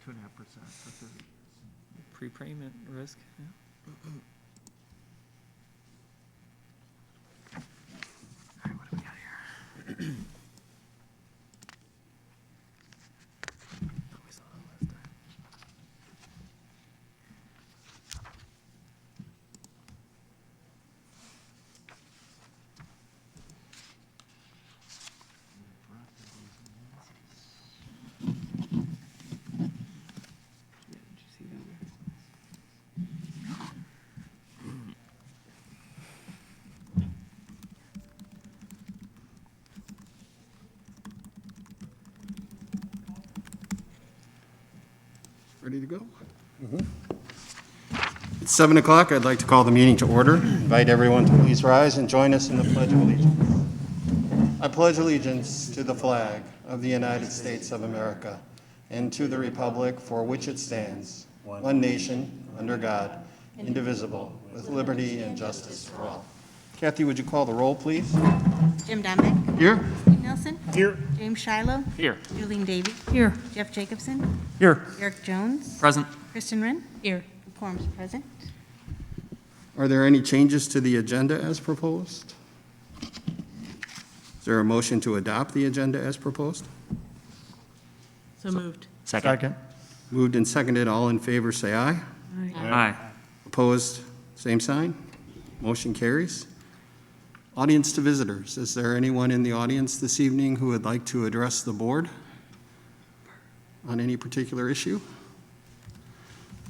for 30 days. Prepayment risk. Yeah. All right, what do we got here? Oh, we saw that last time. Yeah, did you see that? Ready to go? It's 7 o'clock. I'd like to call the meeting to order. Invite everyone to please rise and join us in the Pledge of Allegiance. I pledge allegiance to the flag of the United States of America and to the republic for which it stands, one nation, under God, indivisible, with liberty and justice for all. Kathy, would you call the roll, please? Jim Demick. Here. Steve Nelson. Here. James Shiloh. Here. Julie Davy. Here. Jeff Jacobson. Here. Eric Jones. Present. Kristen Wren. Here. Quorum's present. Are there any changes to the agenda as proposed? Is there a motion to adopt the agenda as proposed? So moved. Second. Moved and seconded. All in favor, say aye. Aye. Opposed, same sign. Motion carries. Audience to visitors. Is there anyone in the audience this evening who would like to address the board on any particular issue?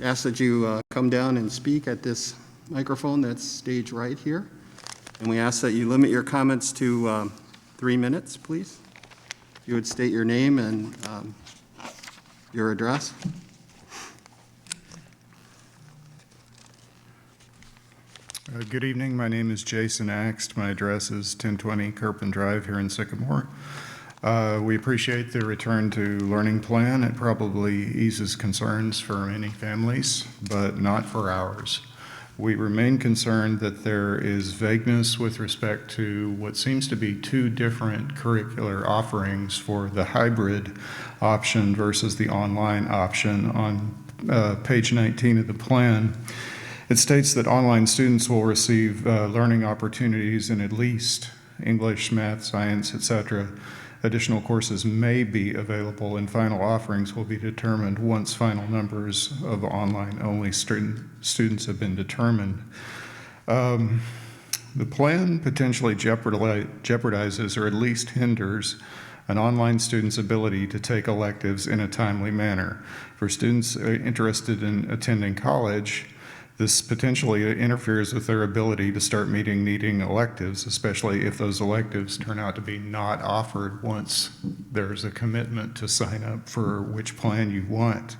Ask that you come down and speak at this microphone that's staged right here. And we ask that you limit your comments to 3 minutes, please. If you would state your name and your address. Good evening. My name is Jason Axt. My address is 1020 Kirpin Drive here in Sycamore. We appreciate the return to learning plan. It probably eases concerns for many families, but not for ours. We remain concerned that there is vagueness with respect to what seems to be 2 different curricular offerings for the hybrid option versus the online option. On page 19 of the plan, it states that online students will receive learning opportunities in at least English, math, science, etc. Additional courses may be available, and final offerings will be determined once final numbers of online-only students have been determined. The plan potentially jeopardizes or at least hinders an online student's ability to take electives in a timely manner. For students interested in attending college, this potentially interferes with their ability to start meeting electives, especially if those electives turn out to be not offered once there's a commitment to sign up for which plan you want.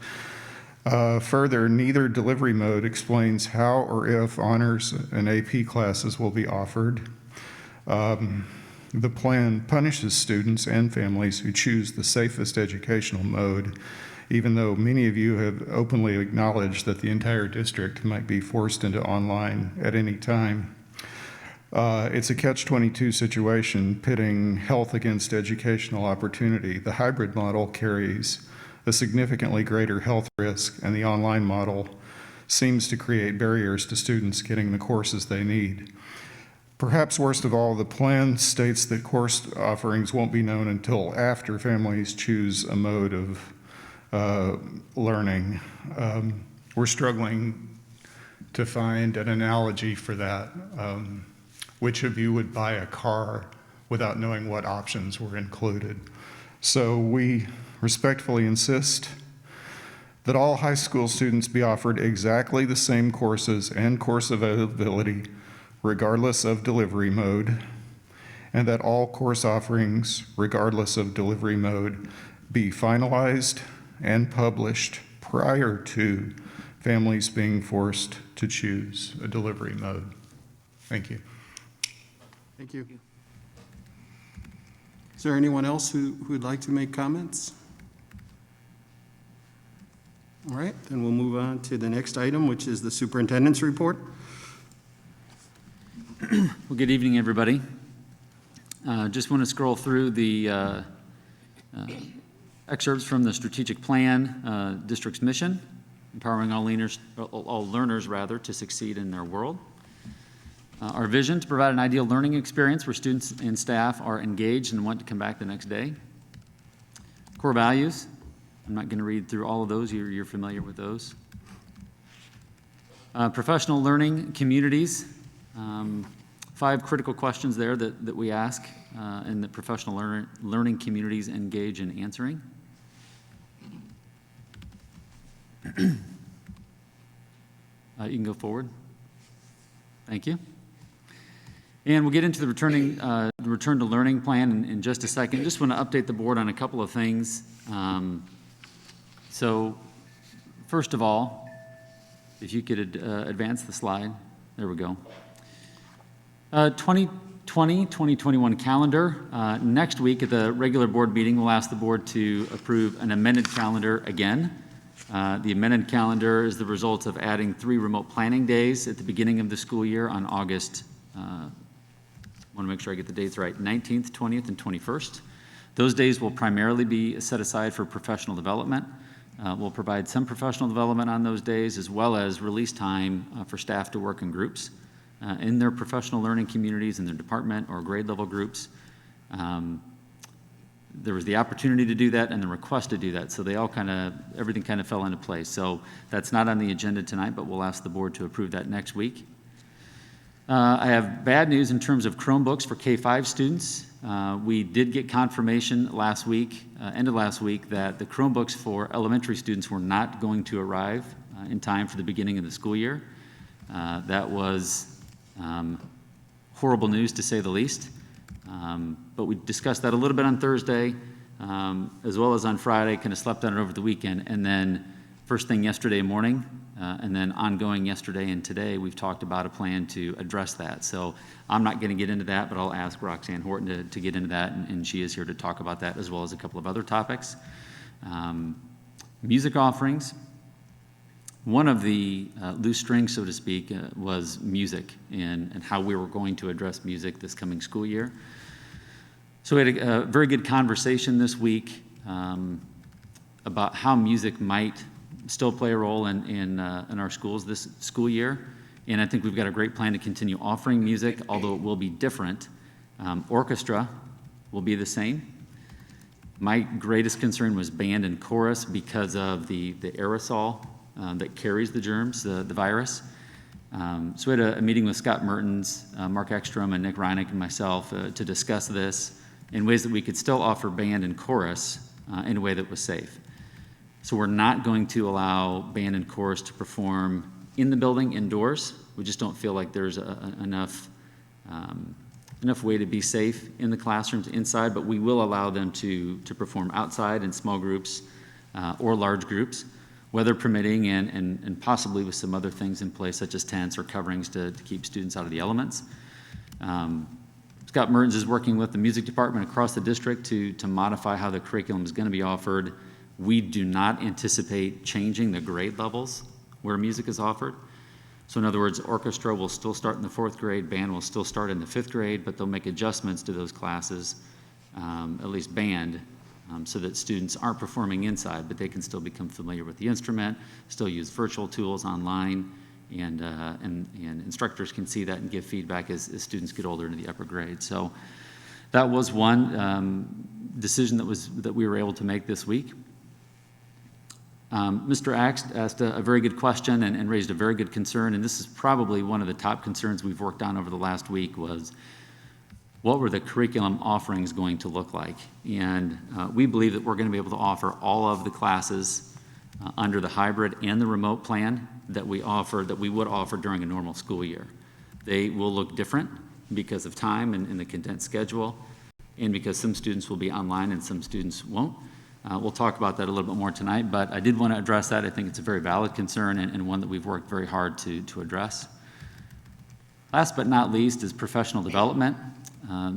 Further, neither delivery mode explains how or if honors and AP classes will be offered. The plan punishes students and families who choose the safest educational mode, even though many of you have openly acknowledged that the entire district might be forced into online at any time. It's a catch-22 situation, pitting health against educational opportunity. The hybrid model carries a significantly greater health risk, and the online model seems to create barriers to students getting the courses they need. Perhaps worst of all, the plan states that course offerings won't be known until after families choose a mode of learning. We're struggling to find an analogy for that. Which of you would buy a car without knowing what options were included? So we respectfully insist that all high school students be offered exactly the same courses and course availability, regardless of delivery mode, and that all course offerings, regardless of delivery mode, be finalized and published prior to families being forced to choose a delivery mode. Thank you. Thank you. Is there anyone else who would like to make comments? All right, then we'll move on to the next item, which is the superintendent's report. Well, good evening, everybody. Just want to scroll through the excerpts from the strategic plan, district's mission, empowering all learners rather, to succeed in their world. Our vision, to provide an ideal learning experience where students and staff are engaged and want to come back the next day. Core values, I'm not going to read through all of those, you're familiar with those. Professional learning communities, 5 critical questions there that we ask and that professional learning communities engage in answering. You can go forward. Thank you. And we'll get into the return to learning plan in just a second. Just want to update the board on a couple of things. So first of all, if you could advance the slide. There we go. 2020-2021 calendar. Next week at the regular board meeting, we'll ask the board to approve an amended calendar again. The amended calendar is the result of adding 3 remote planning days at the beginning of the school year on August, I want to make sure I get the dates right, 19th, 20th, and 21st. Those days will primarily be set aside for professional development. We'll provide some professional development on those days, as well as release time for staff to work in groups in their professional learning communities, in their department or grade level groups. There was the opportunity to do that and the request to do that, so they all everything kind of fell into place. So that's not on the agenda tonight, but we'll ask the board to approve that next week. I have bad news in terms of Chromebooks for K-5 students. We did get confirmation last week, end of last week, that the Chromebooks for elementary students were not going to arrive in time for the beginning of the school year. That was horrible news, to say the least. But we discussed that a little bit on Thursday, as well as on Friday, kind of slept on it over the weekend, and then first thing yesterday morning, and then ongoing yesterday and today, we've talked about a plan to address that. So I'm not going to get into that, but I'll ask Roxanne Horton to get into that, and she is here to talk about that, as well as a couple of other topics. Music offerings. One of the loose strings, so to speak, was music and how we were going to address music this coming school year. So we had a very good conversation this week about how music might still play a role in our schools this school year. And I think we've got a great plan to continue offering music, although it will be different. Orchestra will be the same. My greatest concern was band and chorus because of the aerosol that carries the germs, the virus. So we had a meeting with Scott Mertens, Mark Ekstrom, and Nick Reineck and myself to discuss this in ways that we could still offer band and chorus in a way that was safe. So we're not going to allow band and chorus to perform in the building indoors. We just don't feel like there's enough way to be safe in the classrooms inside, but we will allow them to perform outside in small groups or large groups, weather permitting, and possibly with some other things in place, such as tents or coverings to keep students out of the elements. Scott Mertens is working with the music department across the district to modify how the curriculum is going to be offered. We do not anticipate changing the grade levels where music is offered. So in other words, orchestra will still start in the 4th grade, band will still start in the 5th grade, but they'll make adjustments to those classes, at least band, so that students aren't performing inside, but they can still become familiar with the instrument, still use virtual tools online, and instructors can see that and give feedback as students get older into the upper grades. So that was one decision that we were able to make this week. Mr. Axe asked a very good question and raised a very good concern, and this is probably one of the top concerns we've worked on over the last week was, what were the curriculum offerings going to look like? And we believe that we're going to be able to offer all of the classes under the hybrid and the remote plan that we would offer during a normal school year. They will look different because of time and the condensed schedule, and because some students will be online and some students won't. We'll talk about that a little bit more tonight, but I did want to address that. I think it's a very valid concern and one that we've worked very hard to address. Last but not least is professional development.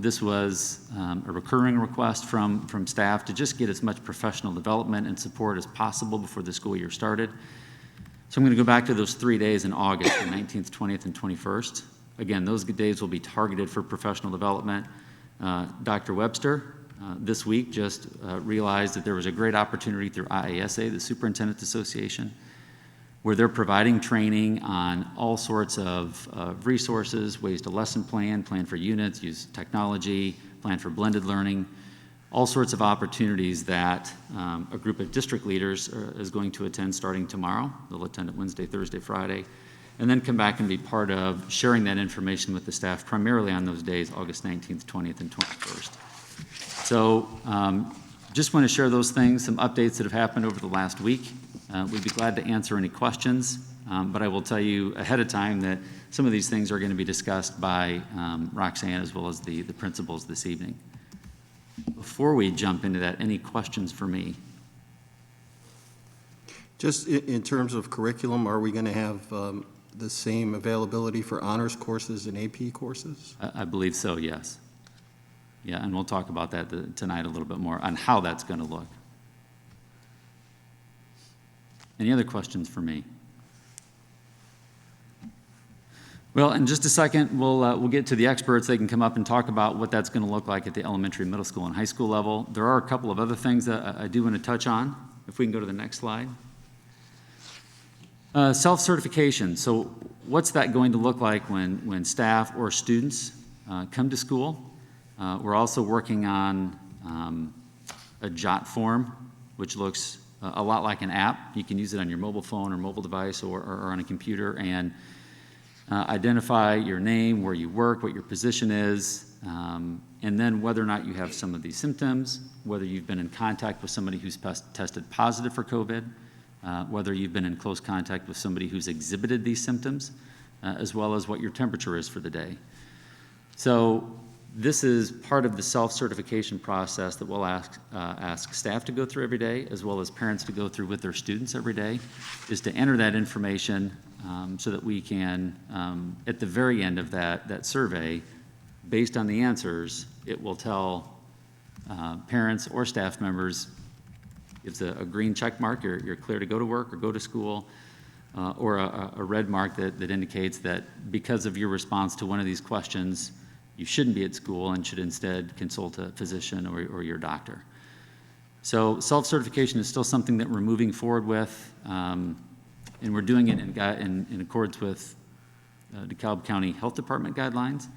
This was a recurring request from staff to just get as much professional development and support as possible before the school year started. So I'm going to go back to those 3 days in August, the 19th, 20th, and 21st. Again, those days will be targeted for professional development. Dr. Webster this week just realized that there was a great opportunity through IASA, the Superintendents Association, where they're providing training on all sorts of resources, ways to lesson plan for units, use technology, plan for blended learning, all sorts of opportunities that a group of district leaders is going to attend starting tomorrow. They'll attend it Wednesday, Thursday, Friday, and then come back and be part of sharing that information with the staff, primarily on those days, August 19th, 20th, and 21st. So just want to share those things, some updates that have happened over the last week. We'd be glad to answer any questions, but I will tell you ahead of time that some of these things are going to be discussed by Roxanne as well as the principals this evening. Before we jump into that, any questions for me? Just in terms of curriculum, are we going to have the same availability for honors courses and AP courses? I believe so, yes. Yeah, and we'll talk about that tonight a little bit more on how that's going to look. Any other questions for me? Well, in just a second, we'll get to the experts. They can come up and talk about what that's going to look like at the elementary, middle school, and high school level. There are a couple of other things that I do want to touch on. If we can go to the next slide. Self-certification. So what's that going to look like when staff or students come to school? We're also working on a JOT form, which looks a lot like an app. You can use it on your mobile phone or mobile device or on a computer and identify your name, where you work, what your position is, and then whether or not you have some of these symptoms, whether you've been in contact with somebody who's tested positive for COVID, whether you've been in close contact with somebody who's exhibited these symptoms, as well as what your temperature is for the day. So this is part of the self-certification process that we'll ask staff to go through every day, as well as parents to go through with their students every day, is to enter that information so that we can, at the very end of that survey, based on the answers, it will tell parents or staff members, gives a green check mark, you're clear to go to work or go to school, or a red mark that indicates that because of your response to one of these questions, you shouldn't be at school and should instead consult a physician or your doctor. So self-certification is still something that we're moving forward with, and we're doing it in accordance with DeKalb County Health Department guidelines,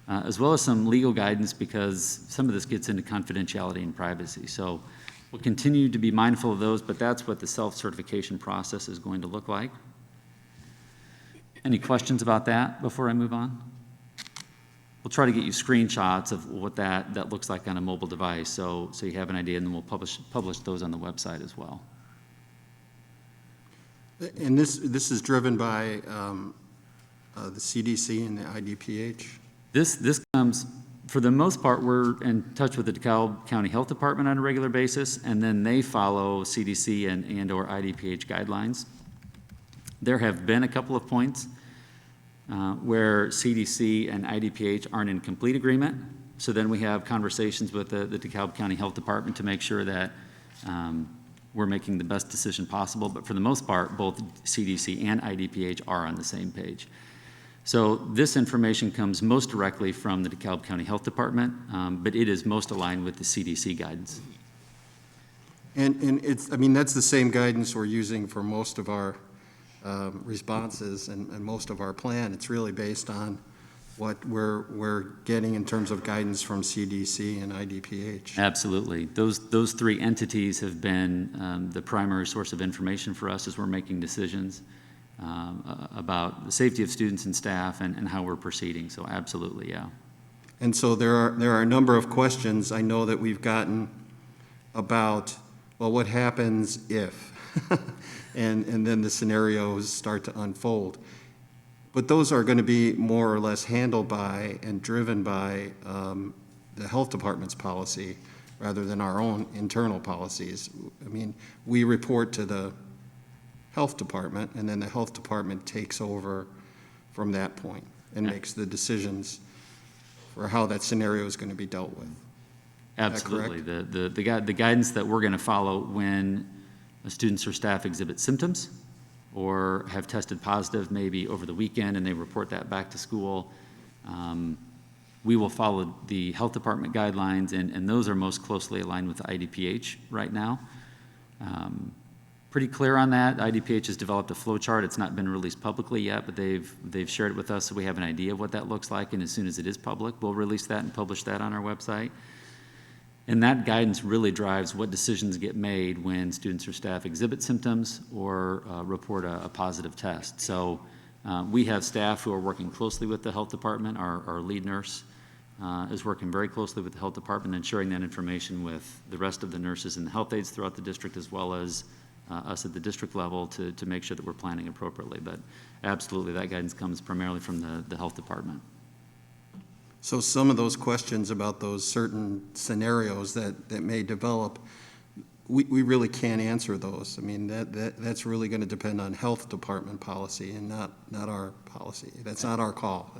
as well as some legal guidance because some of this gets into confidentiality and privacy. So we'll continue to be mindful of those, but that's what the self-certification process is going to look like. Any questions about that before I move on? We'll try to get you screenshots of what that looks like on a mobile device, so you have an idea, and then we'll publish those on the website as well. And this is driven by the CDC and the IDPH? This comes, for the most part, we're in touch with the DeKalb County Health Department on a regular basis, and then they follow CDC and or IDPH guidelines. There have been a couple of points where CDC and IDPH aren't in complete agreement. So then we have conversations with the DeKalb County Health Department to make sure that we're making the best decision possible. But for the most part, both CDC and IDPH are on the same page. So this information comes most directly from the DeKalb County Health Department, but it is most aligned with the CDC guidance. And it's, I mean, that's the same guidance we're using for most of our responses and most of our plan. It's really based on what we're getting in terms of guidance from CDC and IDPH. Absolutely. Those three entities have been the primary source of information for us as we're making decisions about the safety of students and staff and how we're proceeding. So absolutely, yeah. And so there are a number of questions I know that we've gotten about, well, what happens if? and then the scenarios start to unfold. But those are going to be more or less handled by and driven by the health department's policy rather than our own internal policies. I mean, we report to the health department, and then the health department takes over from that point and makes the decisions for how that scenario is going to be dealt with. Absolutely. The guidance that we're going to follow when students or staff exhibit symptoms or have tested positive maybe over the weekend and they report that back to school, We will follow the health department guidelines, and those are most closely aligned with the IDPH right now. Pretty clear on that. IDPH has developed a flow chart. It's not been released publicly yet, but they've shared it with us, so we have an idea of what that looks like, and as soon as it is public, we'll release that and publish that on our website. And that guidance really drives what decisions get made when students or staff exhibit symptoms or report a positive test. So we have staff who are working closely with the health department. Our lead nurse is working very closely with the health department and sharing that information with the rest of the nurses and the health aides throughout the district, as well as us at the district level to make sure that we're planning appropriately. But absolutely, that guidance comes primarily from the health department. So some of those questions about those certain scenarios that may develop, we really can't answer those. I mean, that's really going to depend on health department policy and not our policy. That's not our call.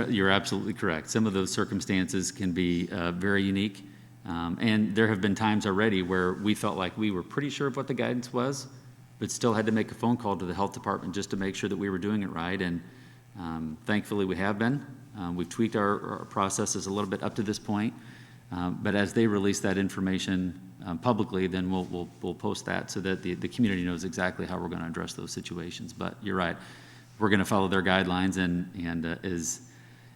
You're absolutely correct. Some of those circumstances can be very unique. And there have been times already where we felt like we were pretty sure of what the guidance was, but still had to make a phone call to the health department just to make sure that we were doing it right. And thankfully, we have been. We've tweaked our processes a little bit up to this point. But as they release that information publicly, then we'll post that so that the community knows exactly how we're going to address those situations. But you're right. We're going to follow their guidelines, and as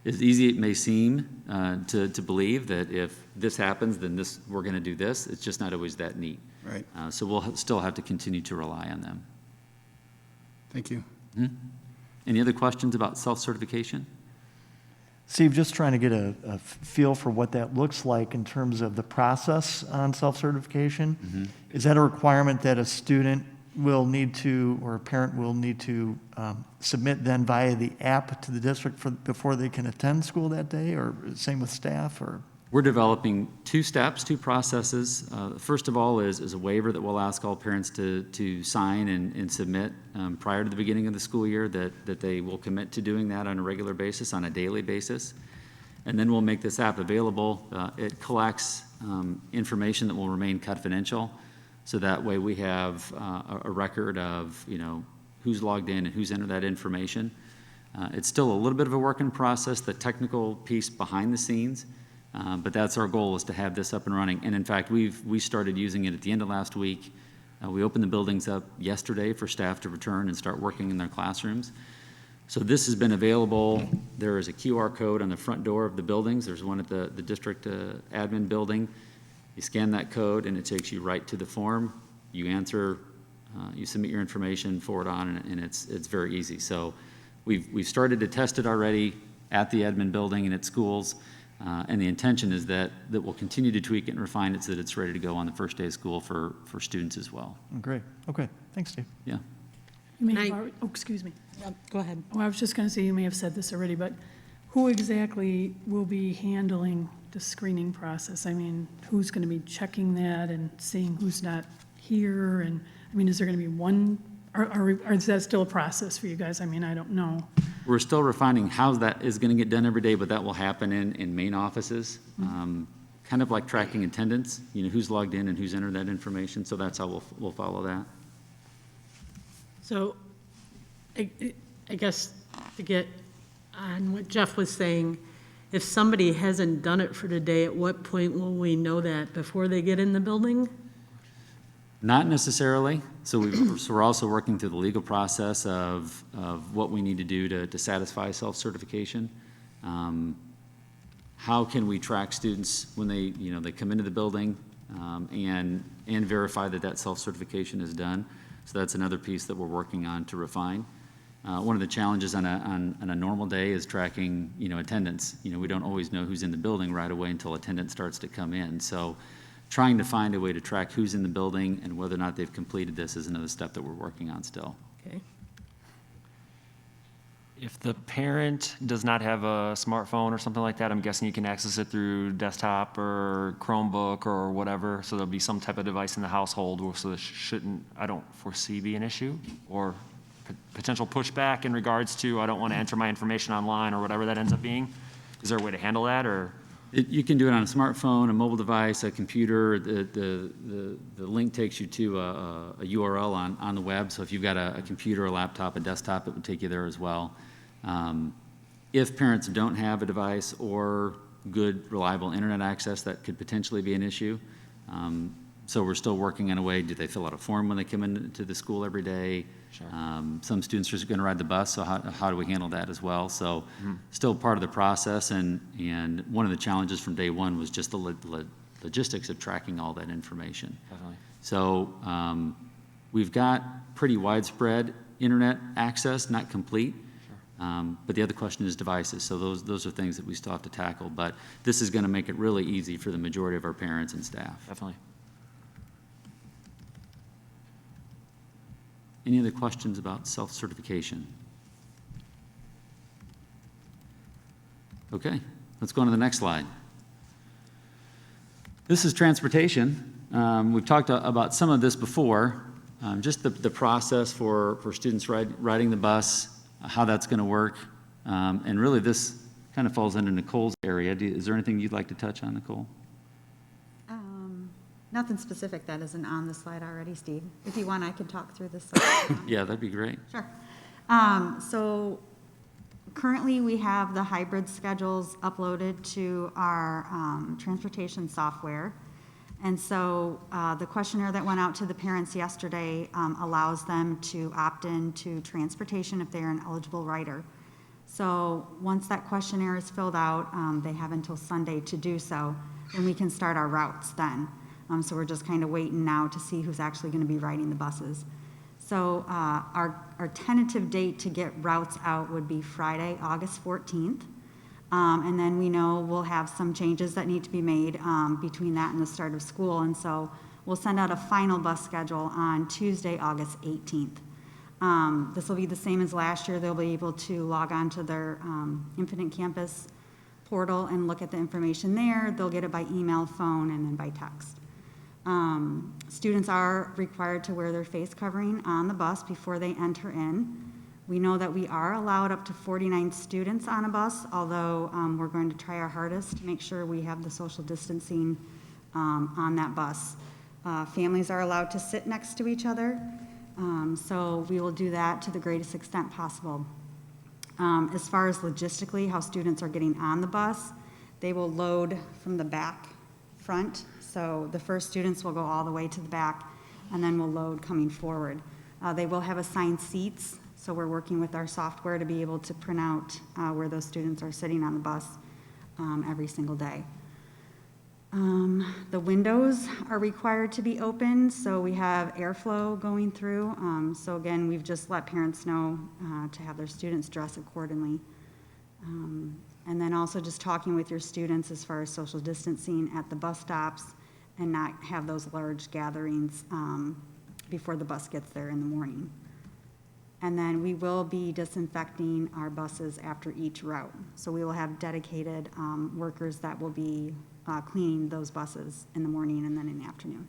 easy it may seem to believe that if this happens, then we're going to do this, it's just not always that neat. Right. So we'll still have to continue to rely on them. Thank you. Any other questions about self-certification? Steve, just trying to get a feel for what that looks like in terms of the process on self-certification. Is that a requirement that a student will need to, or a parent will need to submit then via the app to the district before they can attend school that day, or same with staff? Or We're developing two steps, two processes. First of all is a waiver that we'll ask all parents to sign and submit prior to the beginning of the school year, that they will commit to doing that on a regular basis, on a daily basis. And then we'll make this app available. It collects information that will remain confidential, so that way we have a record of who's logged in and who's entered that information. It's still a little bit of a work in process, the technical piece behind the scenes. But that's our goal, is to have this up and running. And in fact, we started using it at the end of last week. We opened the buildings up yesterday for staff to return and start working in their classrooms. So this has been available. There is a QR code on the front door of the buildings. There's one at the district admin building. You scan that code and it takes you right to the form. You answer, you submit your information, forward on, and it's very easy. So we've started to test it already at the admin building and at schools. And the intention is that we'll continue to tweak it and refine it so that it's ready to go on the first day of school for students as well. great. Okay. Thanks, Steve. Yeah. You may Can have I- already, oh, excuse me. Go ahead. Oh, I was just going to say, you may have said this already, but who exactly will be handling the screening process? I mean, who's going to be checking that and seeing who's not here? And, I mean, is there going to be one, or is that still a process for you guys? I mean, I don't know. We're still refining how that is going to get done every day, but that will happen in main offices. Kind of like tracking attendance, who's logged in and who's entered that information. So that's how we'll follow that. So I guess to get on what Jeff was saying, if somebody hasn't done it for today, at what point will we know that? Before they get in the building? Not necessarily. So we're also working through the legal process of what we need to do to satisfy self-certification. How can we track students when they come into the building and verify that self-certification is done? So that's another piece that we're working on to refine. One of the challenges on a normal day is tracking attendance. We don't always know who's in the building right away until attendance starts to come in. So trying to find a way to track who's in the building and whether or not they've completed this is another step that we're working on still. Okay. If the parent does not have a smartphone or something like that, I'm guessing you can access it through desktop or Chromebook or whatever, so there'll be some type of device in the household, so this I don't foresee be an issue, or potential pushback in regards to, I don't want to enter my information online, or whatever that ends up being. Is there a way to handle that, or? You can do it on a smartphone, a mobile device, a computer. The link takes you to a URL on the web. So if you've got a computer, a laptop, a desktop, it would take you there as well. If parents don't have a device or good, reliable internet access, that could potentially be an issue. So we're still working on a way, do they fill out a form when they come into the school every day? Sure. Some students are going to ride the bus, so how do we handle that as well? So still part of the process, and one of the challenges from day one was just the logistics of tracking all that information. Definitely. So we've got pretty widespread internet access, not complete. But the other question is devices. So those are things that we still have to tackle. But this is going to make it really easy for the majority of our parents and staff. Definitely. Any other questions about self-certification? Okay, let's go on to the next slide. This is transportation. We've talked about some of this before, just the process for students riding the bus, how that's going to work. And really this kind of falls under Nicole's area. Is there anything you'd like to touch on, Nicole? Nothing specific that isn't on the slide already, Steve. If you want, I can talk through this slide. Yeah, that'd be great. Sure. So currently, we have the hybrid schedules uploaded to our transportation software. And so the questionnaire that went out to the parents yesterday allows them to opt in to transportation if they're an eligible rider. So once that questionnaire is filled out, they have until Sunday to do so, and we can start our routes then. So we're just kind of waiting now to see who's actually going to be riding the buses. So our tentative date to get routes out would be Friday, August 14th. And then we know we'll have some changes that need to be made between that and the start of school. And so we'll send out a final bus schedule on Tuesday, August 18th. This will be the same as last year. They'll be able to log on to their Infinite Campus portal and look at the information there. They'll get it by email, phone, and then by text. Students are required to wear their face covering on the bus before they enter in. We know that we are allowed up to 49 students on a bus, although we're going to try our hardest to make sure we have the social distancing on that bus. Families are allowed to sit next to each other, so we will do that to the greatest extent possible. As far as logistically, how students are getting on the bus, they will load from the back front. So the first students will go all the way to the back, and then we'll load coming forward. They will have assigned seats, so we're working with our software to be able to print out where those students are sitting on the bus every single day. The windows are required to be open, so we have airflow going through. So again, we've just let parents know to have their students dress accordingly. And then also just talking with your students as far as social distancing at the bus stops and not have those large gatherings before the bus gets there in the morning. And then we will be disinfecting our buses after each route. So we will have dedicated workers that will be cleaning those buses in the morning and then in the afternoon.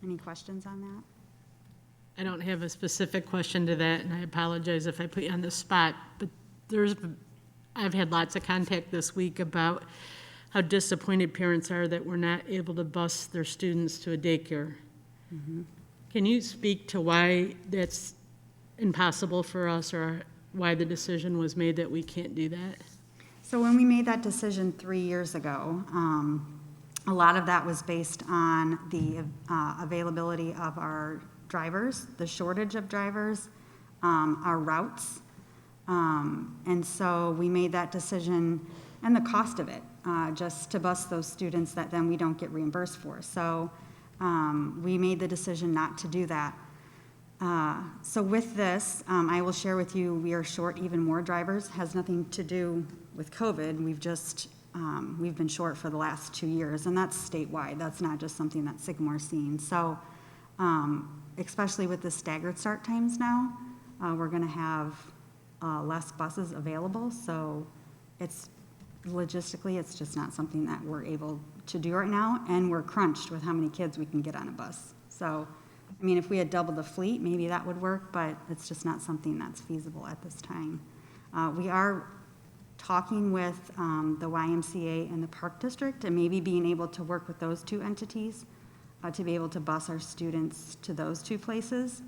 Any questions on that? I don't have a specific question to that, and I apologize if I put you on the spot, but I've had lots of contact this week about how disappointed parents are that we're not able to bus their students to a daycare. Mm-hmm. Can you speak to why that's impossible for us, or why the decision was made that we can't do that? So when we made that decision 3 years ago, a lot of that was based on the availability of our drivers, the shortage of drivers, our routes. And so we made that decision, and the cost of it, just to bus those students that then we don't get reimbursed for. So we made the decision not to do that. So with this, I will share with you, we are short even more drivers. Has nothing to do with COVID. We've been short for the last 2 years, and that's statewide. That's not just something that Sycamore's seen. So especially with the staggered start times now, we're gonna have less buses available. So logistically, it's just not something that we're able to do right now, and we're crunched with how many kids we can get on a bus. So, I mean, if we had doubled the fleet, maybe that would work, but it's just not something that's feasible at this time. We are talking with the YMCA and the Park District, and maybe being able to work with those two entities to be able to bus our students to those two places.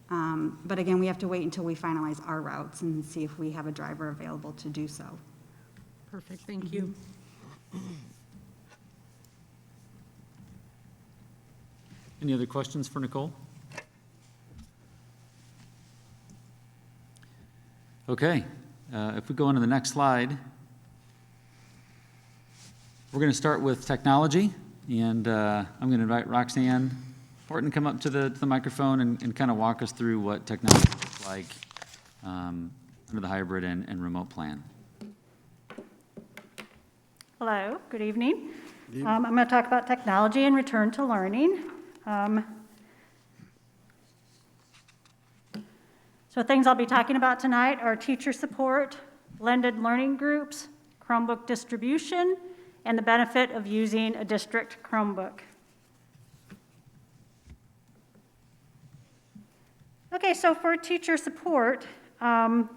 But again, we have to wait until we finalize our routes and see if we have a driver available to do so. Perfect, thank you. Any other questions for Nicole? Okay, if we go on to the next slide, we're going to start with technology, and I'm going to invite Roxanne Horton to come up to the microphone and kind of walk us through what technology looks like under the hybrid and remote plan. Hello, good evening. I'm going to talk about technology and return to learning. So things I'll be talking about tonight are teacher support, blended learning groups, Chromebook distribution, and the benefit of using a district Chromebook. Okay, so for teacher support, are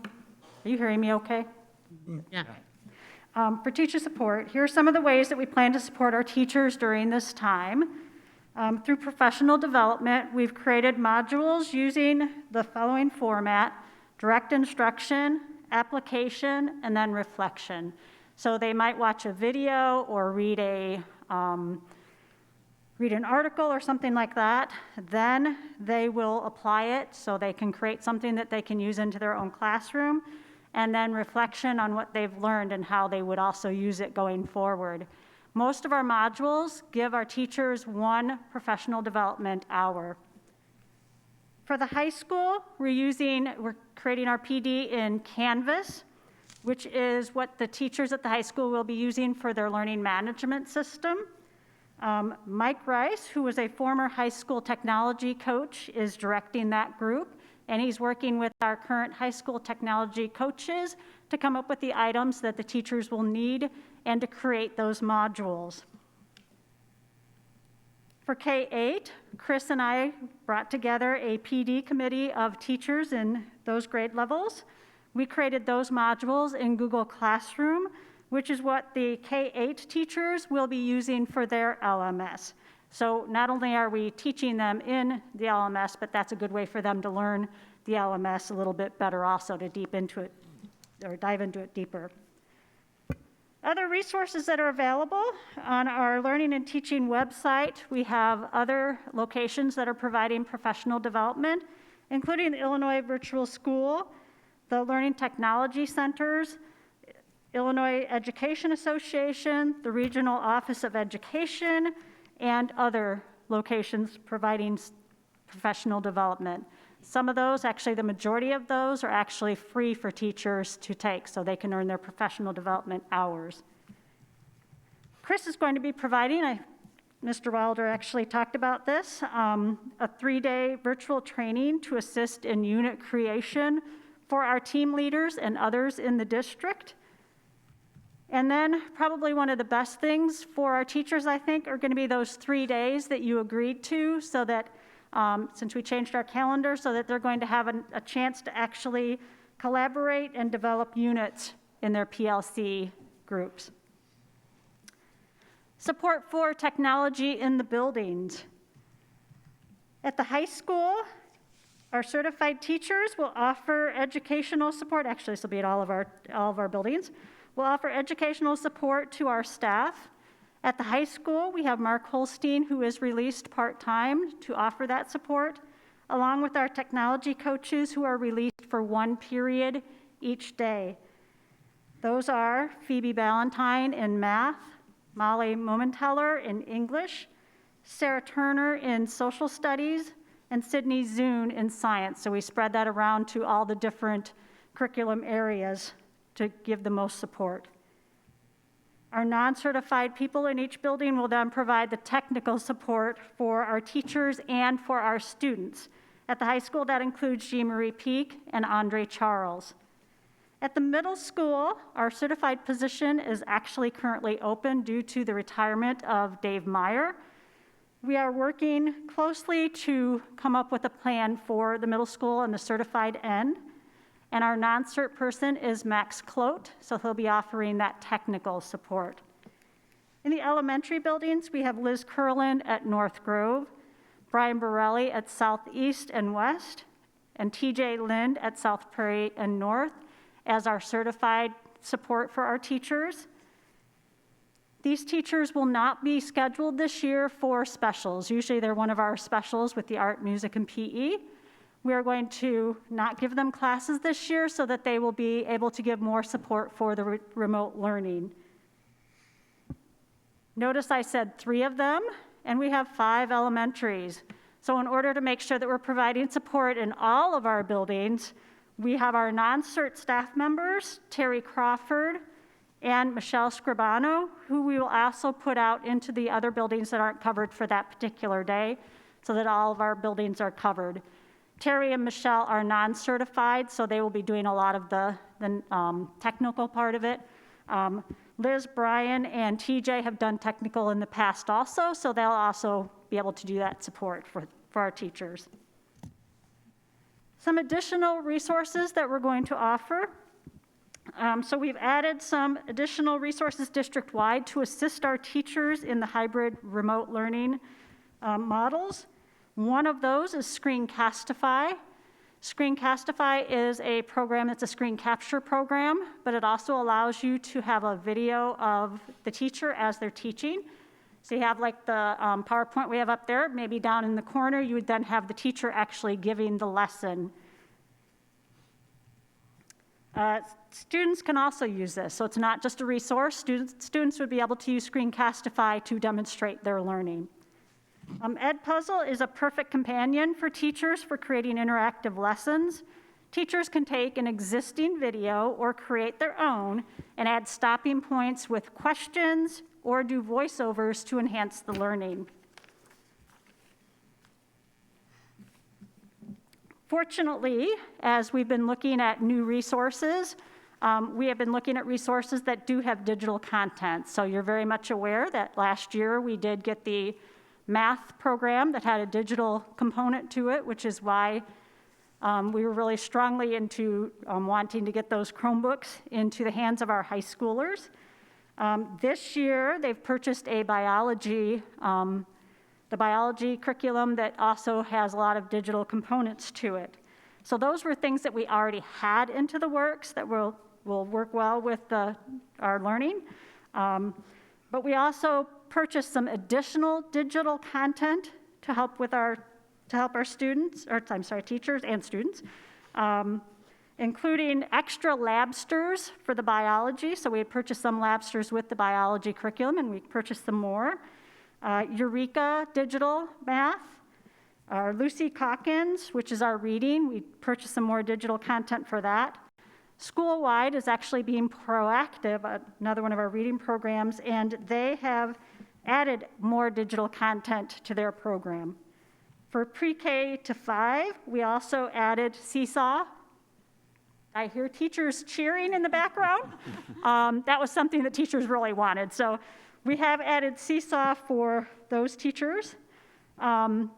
you hearing me okay? Yeah. For teacher support, here are some of the ways that we plan to support our teachers during this time. Through professional development, we've created modules using the following format: direct instruction, application, and then reflection. So they might watch a video or read an article or something like that. Then they will apply it so they can create something that they can use into their own classroom, and then reflection on what they've learned and how they would also use it going forward. Most of our modules give our teachers 1 professional development hour. For the high school, we're creating our PD in Canvas, which is what the teachers at the high school will be using for their learning management system. Mike Rice, who was a former high school technology coach, is directing that group, and he's working with our current high school technology coaches to come up with the items that the teachers will need and to create those modules. For K-8, Chris and I brought together a PD committee of teachers in those grade levels. We created those modules in Google Classroom, which is what the K-8 teachers will be using for their LMS. So not only are we teaching them in the LMS, but that's a good way for them to learn the LMS a little bit better also, to dive into it deeper. Other resources that are available on our learning and teaching website, we have other locations that are providing professional development, including the Illinois Virtual School, the Learning Technology Centers, Illinois Education Association, the Regional Office of Education, and other locations providing professional development. Some of those, actually the majority of those, are actually free for teachers to take, so they can earn their professional development hours. Chris is going to be providing, Mr. Wilder actually talked about this, a 3-day virtual training to assist in unit creation for our team leaders and others in the district. And then probably one of the best things for our teachers, I think, are going to be those 3 days that you agreed to, so that since we changed our calendar, so that they're going to have a chance to actually collaborate and develop units in their PLC groups. Support for technology in the buildings. At the high school, our certified teachers will offer educational support. Actually, this will be at all of our buildings. We'll offer educational support to our staff. At the high school, we have Mark Holstein, who is released part-time to offer that support, along with our technology coaches who are released for 1 period each day. Those are Phoebe Ballantyne in math, Molly Momenteller in English, Sarah Turner in social studies, and Sydney Zune in science. So we spread that around to all the different curriculum areas to give the most support. Our non-certified people in each building will then provide the technical support for our teachers and for our students. At the high school, that includes Jean-Marie Peak and Andre Charles. At the middle school, our certified position is actually currently open due to the retirement of Dave Meyer. We are working closely to come up with a plan for the middle school and the certified end. And our non-cert person is Max Clote, so he'll be offering that technical support. In the elementary buildings, we have Liz Curlin at North Grove, Brian Borelli at Southeast and West, and TJ Lind at South Prairie and North as our certified support for our teachers. These teachers will not be scheduled this year for specials. Usually they're one of our specials with the art, music, and PE. We are going to not give them classes this year so that they will be able to give more support for the remote learning. Notice I said 3 of them, and we have 5 elementaries. So in order to make sure that we're providing support in all of our buildings, we have our non-cert staff members, Terry Crawford and Michelle Scribano, who we will also put out into the other buildings that aren't covered for that particular day, so that all of our buildings are covered. Terry and Michelle are non-certified, so they will be doing a lot of the technical part of it. Liz, Brian, and TJ have done technical in the past also, so they'll also be able to do that support for our teachers. Some additional resources that we're going to offer. So we've added some additional resources district-wide to assist our teachers in the hybrid remote learning models. One of those is Screencastify. Screencastify is a program that's a screen capture program, but it also allows you to have a video of the teacher as they're teaching. So you have like the PowerPoint we have up there, maybe down in the corner, you would then have the teacher actually giving the lesson. Students can also use this, so it's not just a resource. Students would be able to use Screencastify to demonstrate their learning. Edpuzzle is a perfect companion for teachers for creating interactive lessons. Teachers can take an existing video or create their own and add stopping points with questions or do voiceovers to enhance the learning. Fortunately, as we've been looking at new resources, we have been looking at resources that do have digital content. So you're very much aware that last year we did get the math program that had a digital component to it, which is why we were really strongly into wanting to get those Chromebooks into the hands of our high schoolers. This year, they've purchased a biology, the biology curriculum that also has a lot of digital components to it. So those were things that we already had into the works that will work well with our learning. But we also purchased some additional digital content to help our students, or I'm sorry, teachers and students, including extra labsters for the biology. So we had purchased some labsters with the biology curriculum, and we purchased some more. Eureka Digital Math, our Lucy Calkins, which is our reading. We purchased some more digital content for that. Schoolwide is actually being proactive, another one of our reading programs, and they have added more digital content to their program. For pre-K to 5, we also added Seesaw. I hear teachers cheering in the background. That was something that teachers really wanted. So we have added Seesaw for those teachers. And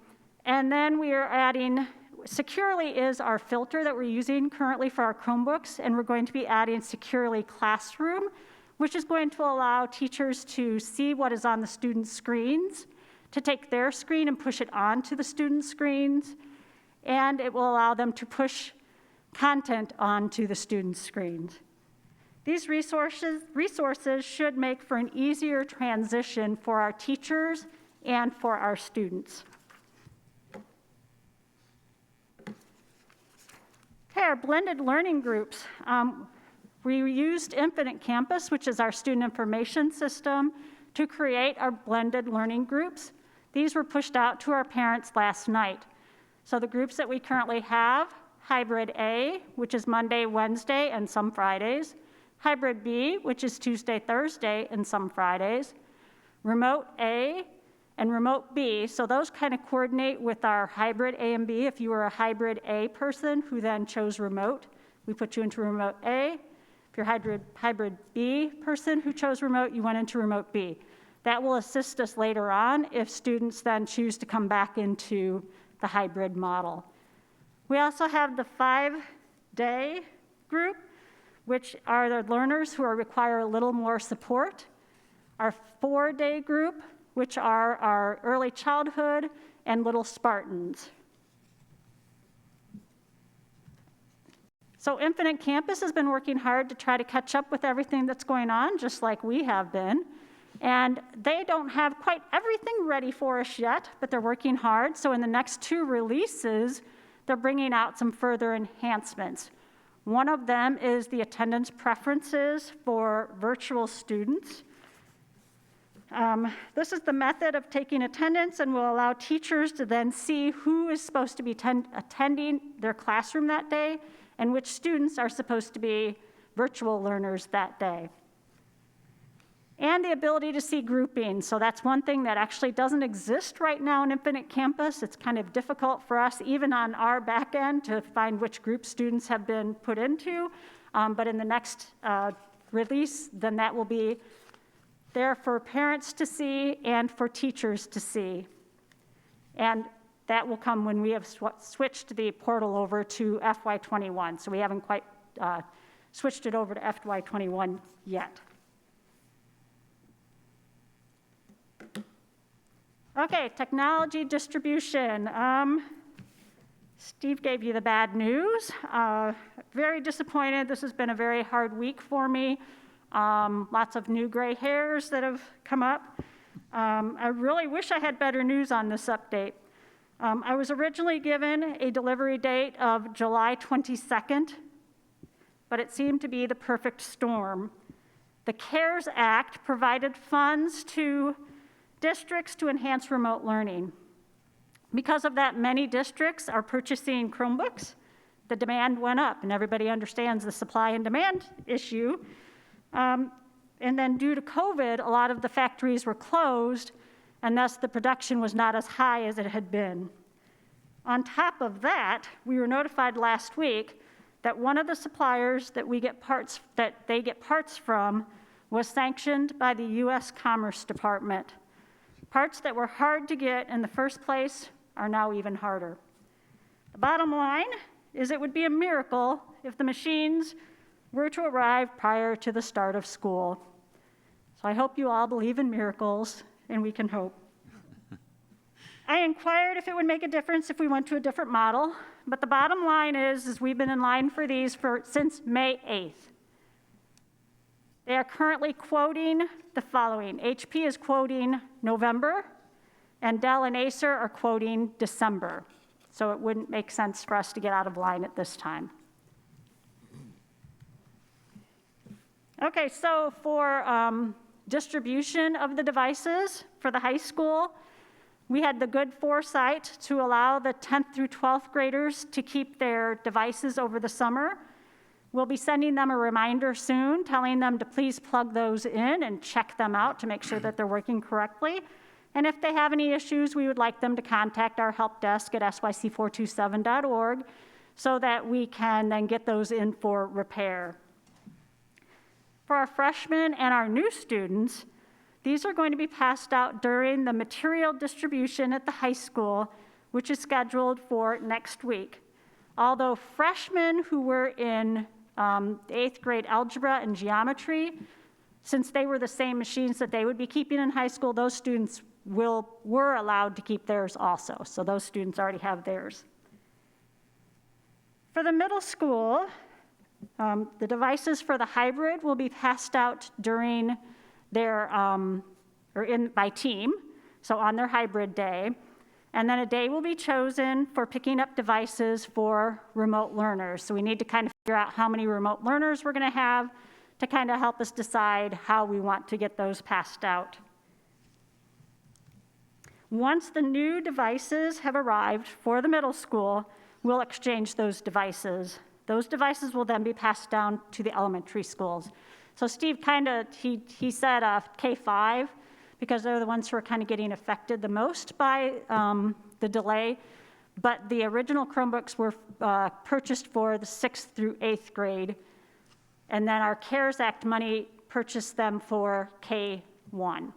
then we are adding, Securely is our filter that we're using currently for our Chromebooks, and we're going to be adding Securely Classroom, which is going to allow teachers to see what is on the students' screens, to take their screen and push it onto the students' screens, and it will allow them to push content onto the students' screens. These resources should make for an easier transition for our teachers and for our students. Okay, our blended learning groups. We used Infinite Campus, which is our student information system, to create our blended learning groups. These were pushed out to our parents last night. So the groups that we currently have, Hybrid A, which is Monday, Wednesday, and some Fridays. Hybrid B, which is Tuesday, Thursday, and some Fridays. Remote A and Remote B. So those kind of coordinate with our Hybrid A and B. If you were a Hybrid A person who then chose remote, we put you into Remote A. If you're a Hybrid B person who chose remote, you went into Remote B. That will assist us later on if students then choose to come back into the hybrid model. We also have the 5-day group, which are the learners who require a little more support. Our 4-day group, which are our early childhood and little Spartans. So Infinite Campus has been working hard to try to catch up with everything that's going on, just like we have been. And they don't have quite everything ready for us yet, but they're working hard. So in the next 2 releases, they're bringing out some further enhancements. One of them is the attendance preferences for virtual students. This is the method of taking attendance and will allow teachers to then see who is supposed to be attending their classroom that day and which students are supposed to be virtual learners that day. And the ability to see grouping. So that's one thing that actually doesn't exist right now in Infinite Campus. It's kind of difficult for us, even on our back end, to find which group students have been put into. But in the next release, then that will be there for parents to see and for teachers to see. And that will come when we have switched the portal over to FY21. So we haven't quite switched it over to FY21 yet. Okay, technology distribution. Steve gave you the bad news. Very disappointed. This has been a very hard week for me. Lots of new gray hairs that have come up. I really wish I had better news on this update. I was originally given a delivery date of July 22nd, but it seemed to be the perfect storm. The CARES Act provided funds to districts to enhance remote learning. Because of that, many districts are purchasing Chromebooks. The demand went up, and everybody understands the supply and demand issue. And then due to COVID, a lot of the factories were closed, and thus the production was not as high as it had been. On top of that, we were notified last week that one of the suppliers that they get parts from was sanctioned by the U.S. Commerce Department. Parts that were hard to get in the first place are now even harder. The bottom line is it would be a miracle if the machines were to arrive prior to the start of school. So I hope you all believe in miracles, and we can hope. I inquired if it would make a difference if we went to a different model, but the bottom line is we've been in line for these since May 8th. They are currently quoting the following. HP is quoting November, and Dell and Acer are quoting December. So it wouldn't make sense for us to get out of line at this time. Okay, so for distribution of the devices for the high school, we had the good foresight to allow the 10th through 12th graders to keep their devices over the summer. We'll be sending them a reminder soon, telling them to please plug those in and check them out to make sure that they're working correctly. And if they have any issues, we would like them to contact our help desk at syc427.org so that we can then get those in for repair. For our freshmen and our new students, these are going to be passed out during the material distribution at the high school, which is scheduled for next week. Although freshmen who were in 8th grade algebra and geometry, since they were the same machines that they would be keeping in high school, those students were allowed to keep theirs also. So those students already have theirs. For the middle school, the devices for the hybrid will be passed out during their, by team, so on their hybrid day. And then a day will be chosen for picking up devices for remote learners. So we need to kind of figure out how many remote learners we're going to have to kind of help us decide how we want to get those passed out. Once the new devices have arrived for the middle school, we'll exchange those devices. Those devices will then be passed down to the elementary schools. So Steve he said K-5, because they're the ones who are kind of getting affected the most by the delay. But the original Chromebooks were purchased for the 6th through 8th grade. And then our CARES Act money purchased them for K-1.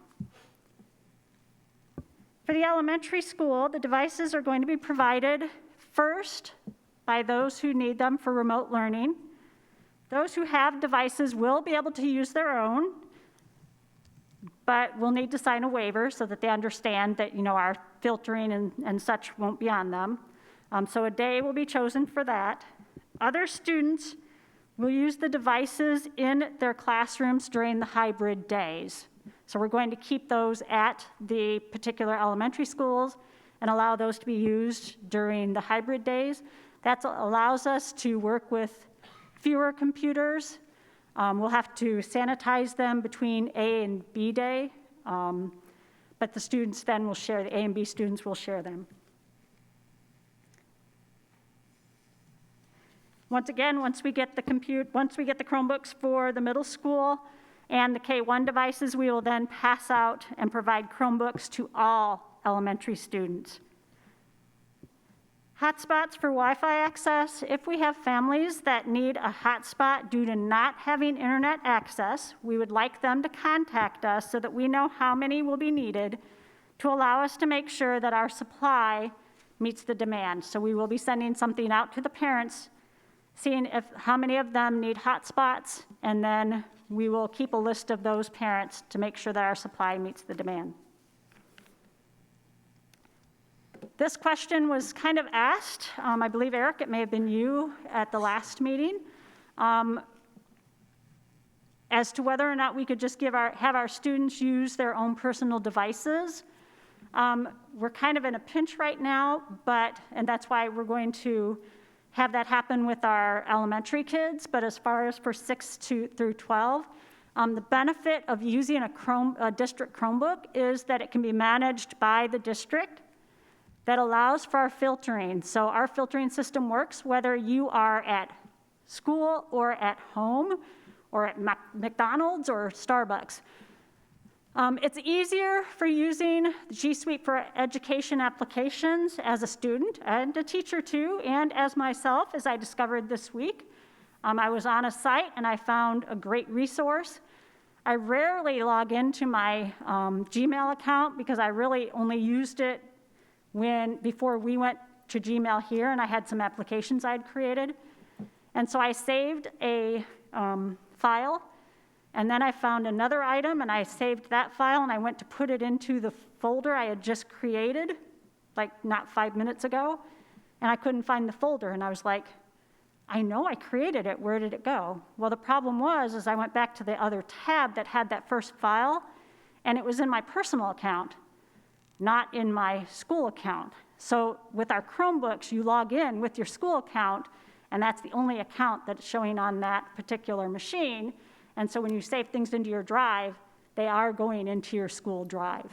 For the elementary school, the devices are going to be provided first by those who need them for remote learning. Those who have devices will be able to use their own, but we'll need to sign a waiver so that they understand that our filtering and such won't be on them. So a day will be chosen for that. Other students will use the devices in their classrooms during the hybrid days. So we're going to keep those at the particular elementary schools and allow those to be used during the hybrid days. That allows us to work with fewer computers. We'll have to sanitize them between A and B day, but the students then will share, the A and B students will share them. Once again, once we get the Chromebooks for the middle school and the K-1 devices, we will then pass out and provide Chromebooks to all elementary students. Hotspots for Wi-Fi access. If we have families that need a hotspot due to not having internet access, we would like them to contact us so that we know how many will be needed to allow us to make sure that our supply meets the demand. So we will be sending something out to the parents, seeing how many of them need hotspots, and then we will keep a list of those parents to make sure that our supply meets the demand. This question was kind of asked. I believe, Eric, it may have been you at the last meeting, as to whether or not we could just have our students use their own personal devices. We're kind of in a pinch right now, and that's why we're going to have that happen with our elementary kids. But as far as for 6 through 12, the benefit of using a district Chromebook is that it can be managed by the district. That allows for our filtering. So our filtering system works whether you are at school or at home or at McDonald's or Starbucks. It's easier for using G Suite for education applications as a student and a teacher too, and as myself, as I discovered this week. I was on a site and I found a great resource. I rarely log into my Gmail account because I really only used it before we went to Gmail here, and I had some applications I'd created. And so I saved a file, and then I found another item, and I saved that file, and I went to put it into the folder I had just created, like not 5 minutes ago, and I couldn't find the folder, and I was like, I know I created it, where did it go? Well, the problem was I went back to the other tab that had that first file, and it was in my personal account, not in my school account. So with our Chromebooks, you log in with your school account, and that's the only account that's showing on that particular machine. And so when you save things into your drive, they are going into your school drive.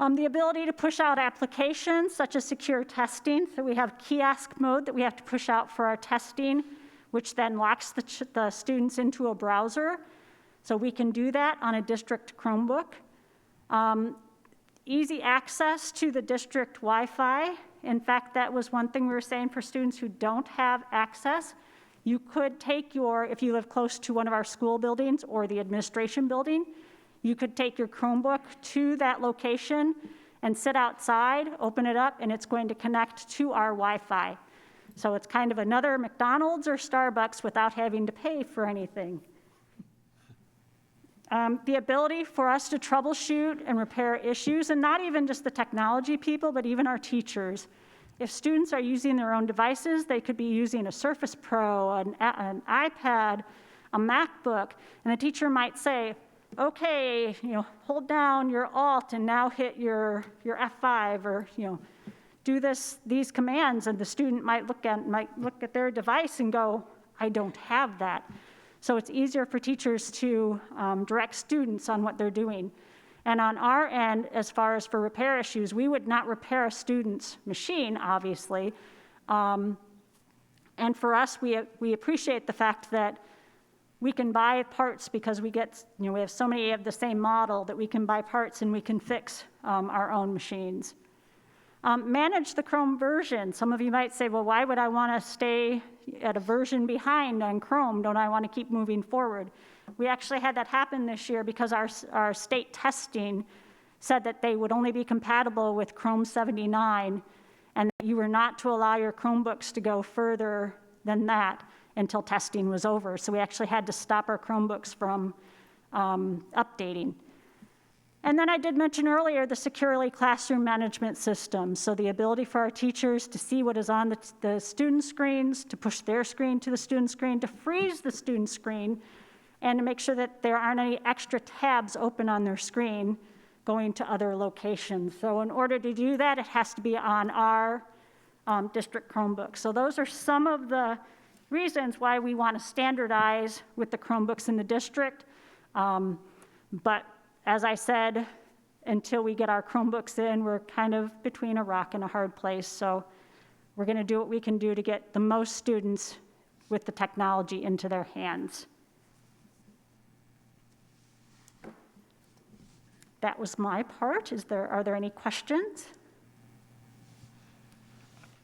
The ability to push out applications such as secure testing. So we have kiosk mode that we have to push out for our testing, which then locks the students into a browser. So we can do that on a district Chromebook. Easy access to the district Wi-Fi. In fact, that was one thing we were saying for students who don't have access. You could take if you live close to one of our school buildings or the administration building, you could take your Chromebook to that location and sit outside, open it up, and it's going to connect to our Wi-Fi. So it's kind of another McDonald's or Starbucks without having to pay for anything. The ability for us to troubleshoot and repair issues, and not even just the technology people, but even our teachers. If students are using their own devices, they could be using a Surface Pro, an iPad, a MacBook, and the teacher might say, okay, hold down your Alt and now hit your F5, or do these commands, and the student might look at their device and go, I don't have that. So it's easier for teachers to direct students on what they're doing. And on our end, as far as for repair issues, we would not repair a student's machine, obviously. And for us, we appreciate the fact that we can buy parts because we have so many of the same model that we can buy parts and we can fix our own machines. Manage the Chrome version. Some of you might say, well, why would I want to stay at a version behind on Chrome? Don't I want to keep moving forward? We actually had that happen this year because our state testing said that they would only be compatible with Chrome 79, and that you were not to allow your Chromebooks to go further than that until testing was over. So we actually had to stop our Chromebooks from updating. And then I did mention earlier the securely classroom management system. So the ability for our teachers to see what is on the student screens, to push their screen to the student screen, to freeze the student screen, and to make sure that there aren't any extra tabs open on their screen going to other locations. So in order to do that, it has to be on our district Chromebook. So those are some of the reasons why we want to standardize with the Chromebooks in the district. But as I said, until we get our Chromebooks in, we're kind of between a rock and a hard place. So we're going to do what we can do to get the most students with the technology into their hands. That was my part. Are there any questions?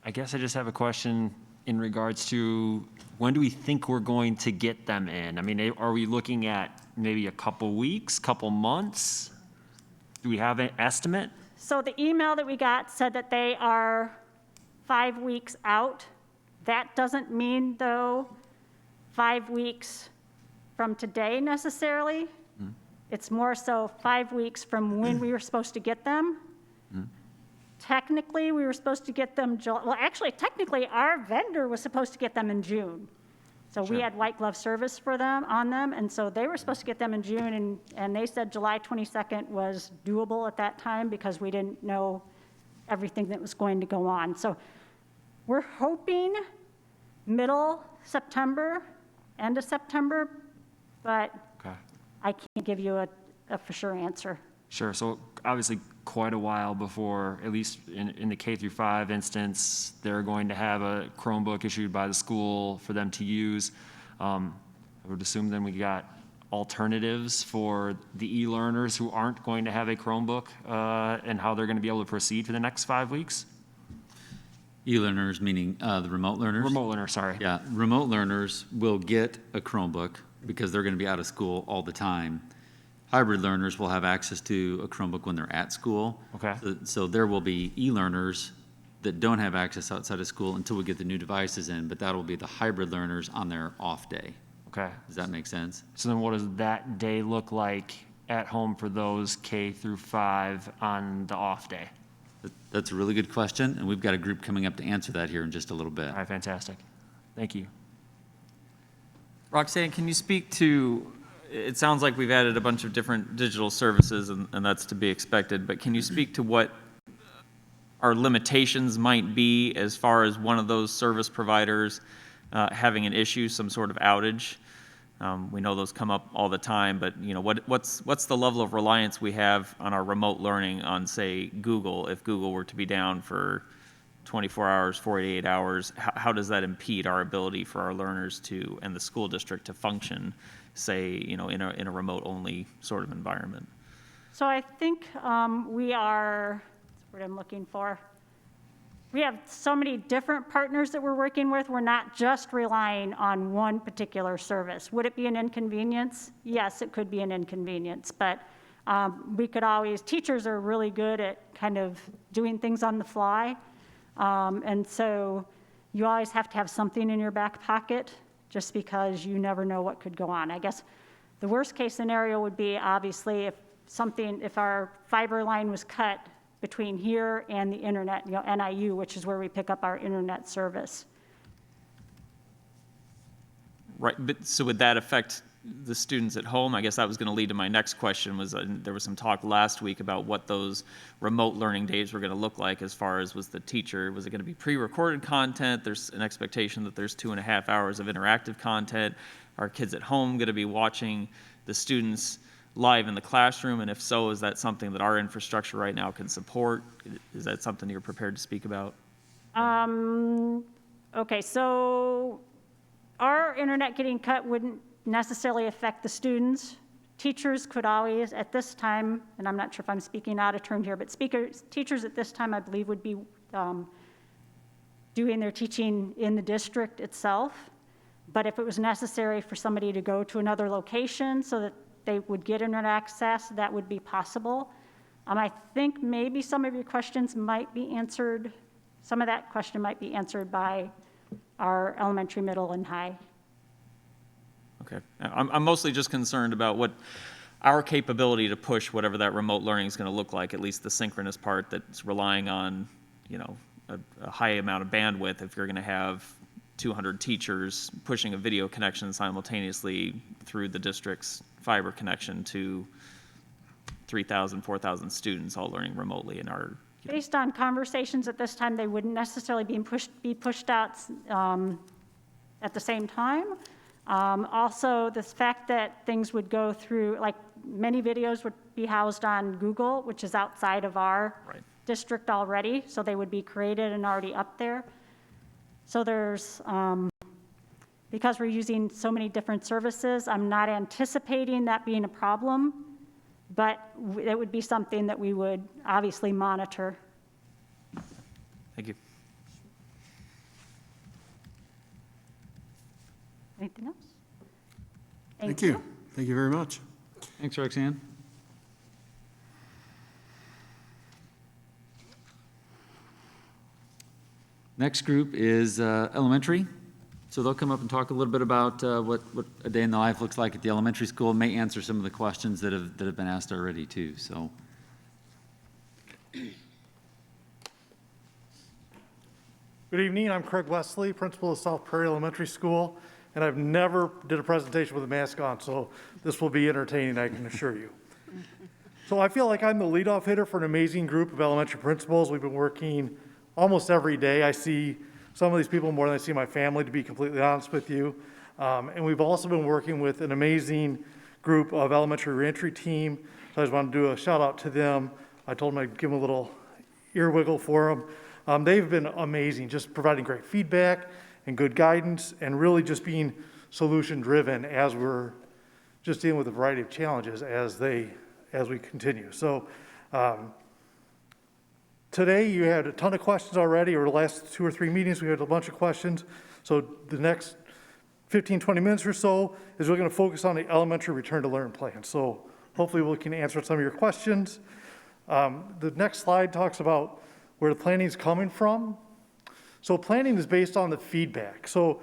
I guess I just have a question in regards to when do we think we're going to get them in? I mean, are we looking at maybe a couple weeks, couple months? Do we have an estimate? So the email that we got said that they are 5 weeks out. That doesn't mean, though, 5 weeks from today necessarily. It's more so 5 weeks from when we were supposed to get them. Technically, we were supposed to get them, technically, our vendor was supposed to get them in June. So we had white glove service for them, on them, and so they were supposed to get them in June, and they said July 22nd was doable at that time because we didn't know everything that was going to go on. So we're hoping middle September, end of September, but Okay. I can't give you a for sure answer. Sure, so obviously quite a while before, at least in the K through 5 instance, they're going to have a Chromebook issued by the school for them to use. I would assume then we got alternatives for the e-learners who aren't going to have a Chromebook and how they're going to be able to proceed for the next 5 weeks? E-learners, meaning the remote learners? Remote learner, sorry. Yeah, remote learners will get a Chromebook because they're going to be out of school all the time. Hybrid learners will have access to a Chromebook when they're at school. Okay. So there will be e-learners that don't have access outside of school until we get the new devices in, but that'll be the hybrid learners on their off day. Okay. Does that make sense? So then what does that day look like at home for those K through 5 on the off day? That's a really good question, and we've got a group coming up to answer that here in just a little bit. All right, fantastic. Thank you. Roxanne, can you speak to, it sounds like we've added a bunch of different digital services, and that's to be expected, but can you speak to what our limitations might be as far as one of those service providers having an issue, some sort of outage? We know those come up all the time, but you know, what's the level of reliance we have on our remote learning on, say, Google? If Google were to be down for 24 hours, 48 hours, how does that impede our ability for our learners to, and the school district to function, say, you know, in a remote-only sort of environment? So I think we are, that's what I'm looking for. We have so many different partners that we're working with. We're not just relying on one particular service. Would it be an inconvenience? Yes, it could be an inconvenience, but we could always, teachers are really good at kind of doing things on the fly. And so you always have to have something in your back pocket just because you never know what could go on. I guess the worst case scenario would be obviously if our fiber line was cut between here and the internet, you know, NIU, which is where we pick up our internet service. Right, but so would that affect the students at home? I guess that was going to lead to my next question. Was there was some talk last week about what those remote learning days were going to look like as far as was the teacher, was it going to be pre-recorded content? There's an expectation that there's 2.5 hours of interactive content. Are kids at home going to be watching the students live in the classroom? And if so, is that something that our infrastructure right now can support? Is that something you're prepared to speak about? Okay, so our internet getting cut wouldn't necessarily affect the students. Teachers could always, at this time, and I'm not sure if I'm speaking out of turn here, but teachers at this time, I believe, would be doing their teaching in the district itself. But if it was necessary for somebody to go to another location so that they would get internet access, that would be possible. I think maybe some of your questions might be answered, some of that question might be answered by our elementary, middle, and high. Okay. I'm mostly just concerned about what our capability to push whatever that remote learning is going to look like, at least the synchronous part that's relying on, you know, a high amount of bandwidth. If you're going to have 200 teachers pushing a video connection simultaneously through the district's fiber connection to 3,000, 4,000 students all learning remotely in our. Based on conversations at this time, they wouldn't necessarily be pushed out at the same time. Also, the fact that things would go through, like many videos would be housed on Google, which is outside of our district already, so they would be created and already up there. So there's, because we're using so many different services, I'm not anticipating that being a problem, but it would be something that we would obviously monitor. Thank you. Anything else? Thank you. Thank you very much. Thanks, Roxanne. Next group is elementary. So they'll come up and talk a little bit about what a day in the life looks like at the elementary school, may answer some of the questions that have been asked already too. So. Good evening, I'm Craig Wesley, principal of South Prairie Elementary School, and I've never did a presentation with a mask on, so this will be entertaining, I can assure you. So I feel like I'm the leadoff hitter for an amazing group of elementary principals. We've been working almost every day. I see some of these people more than I see my family, to be completely honest with you. And we've also been working with an amazing group of elementary reentry team. So I just want to do a shout out to them. I told them I'd give them a little ear wiggle for them. They've been amazing, just providing great feedback and good guidance and really just being solution driven as we're just dealing with a variety of challenges as we continue. So today you had a ton of questions already, or the last 2 or 3 meetings we had a bunch of questions. So the next 15, 20 minutes or so is we're going to focus on the elementary return to learn plan. So hopefully we can answer some of your questions. The next slide talks about where the planning is coming from. So planning is based on the feedback. So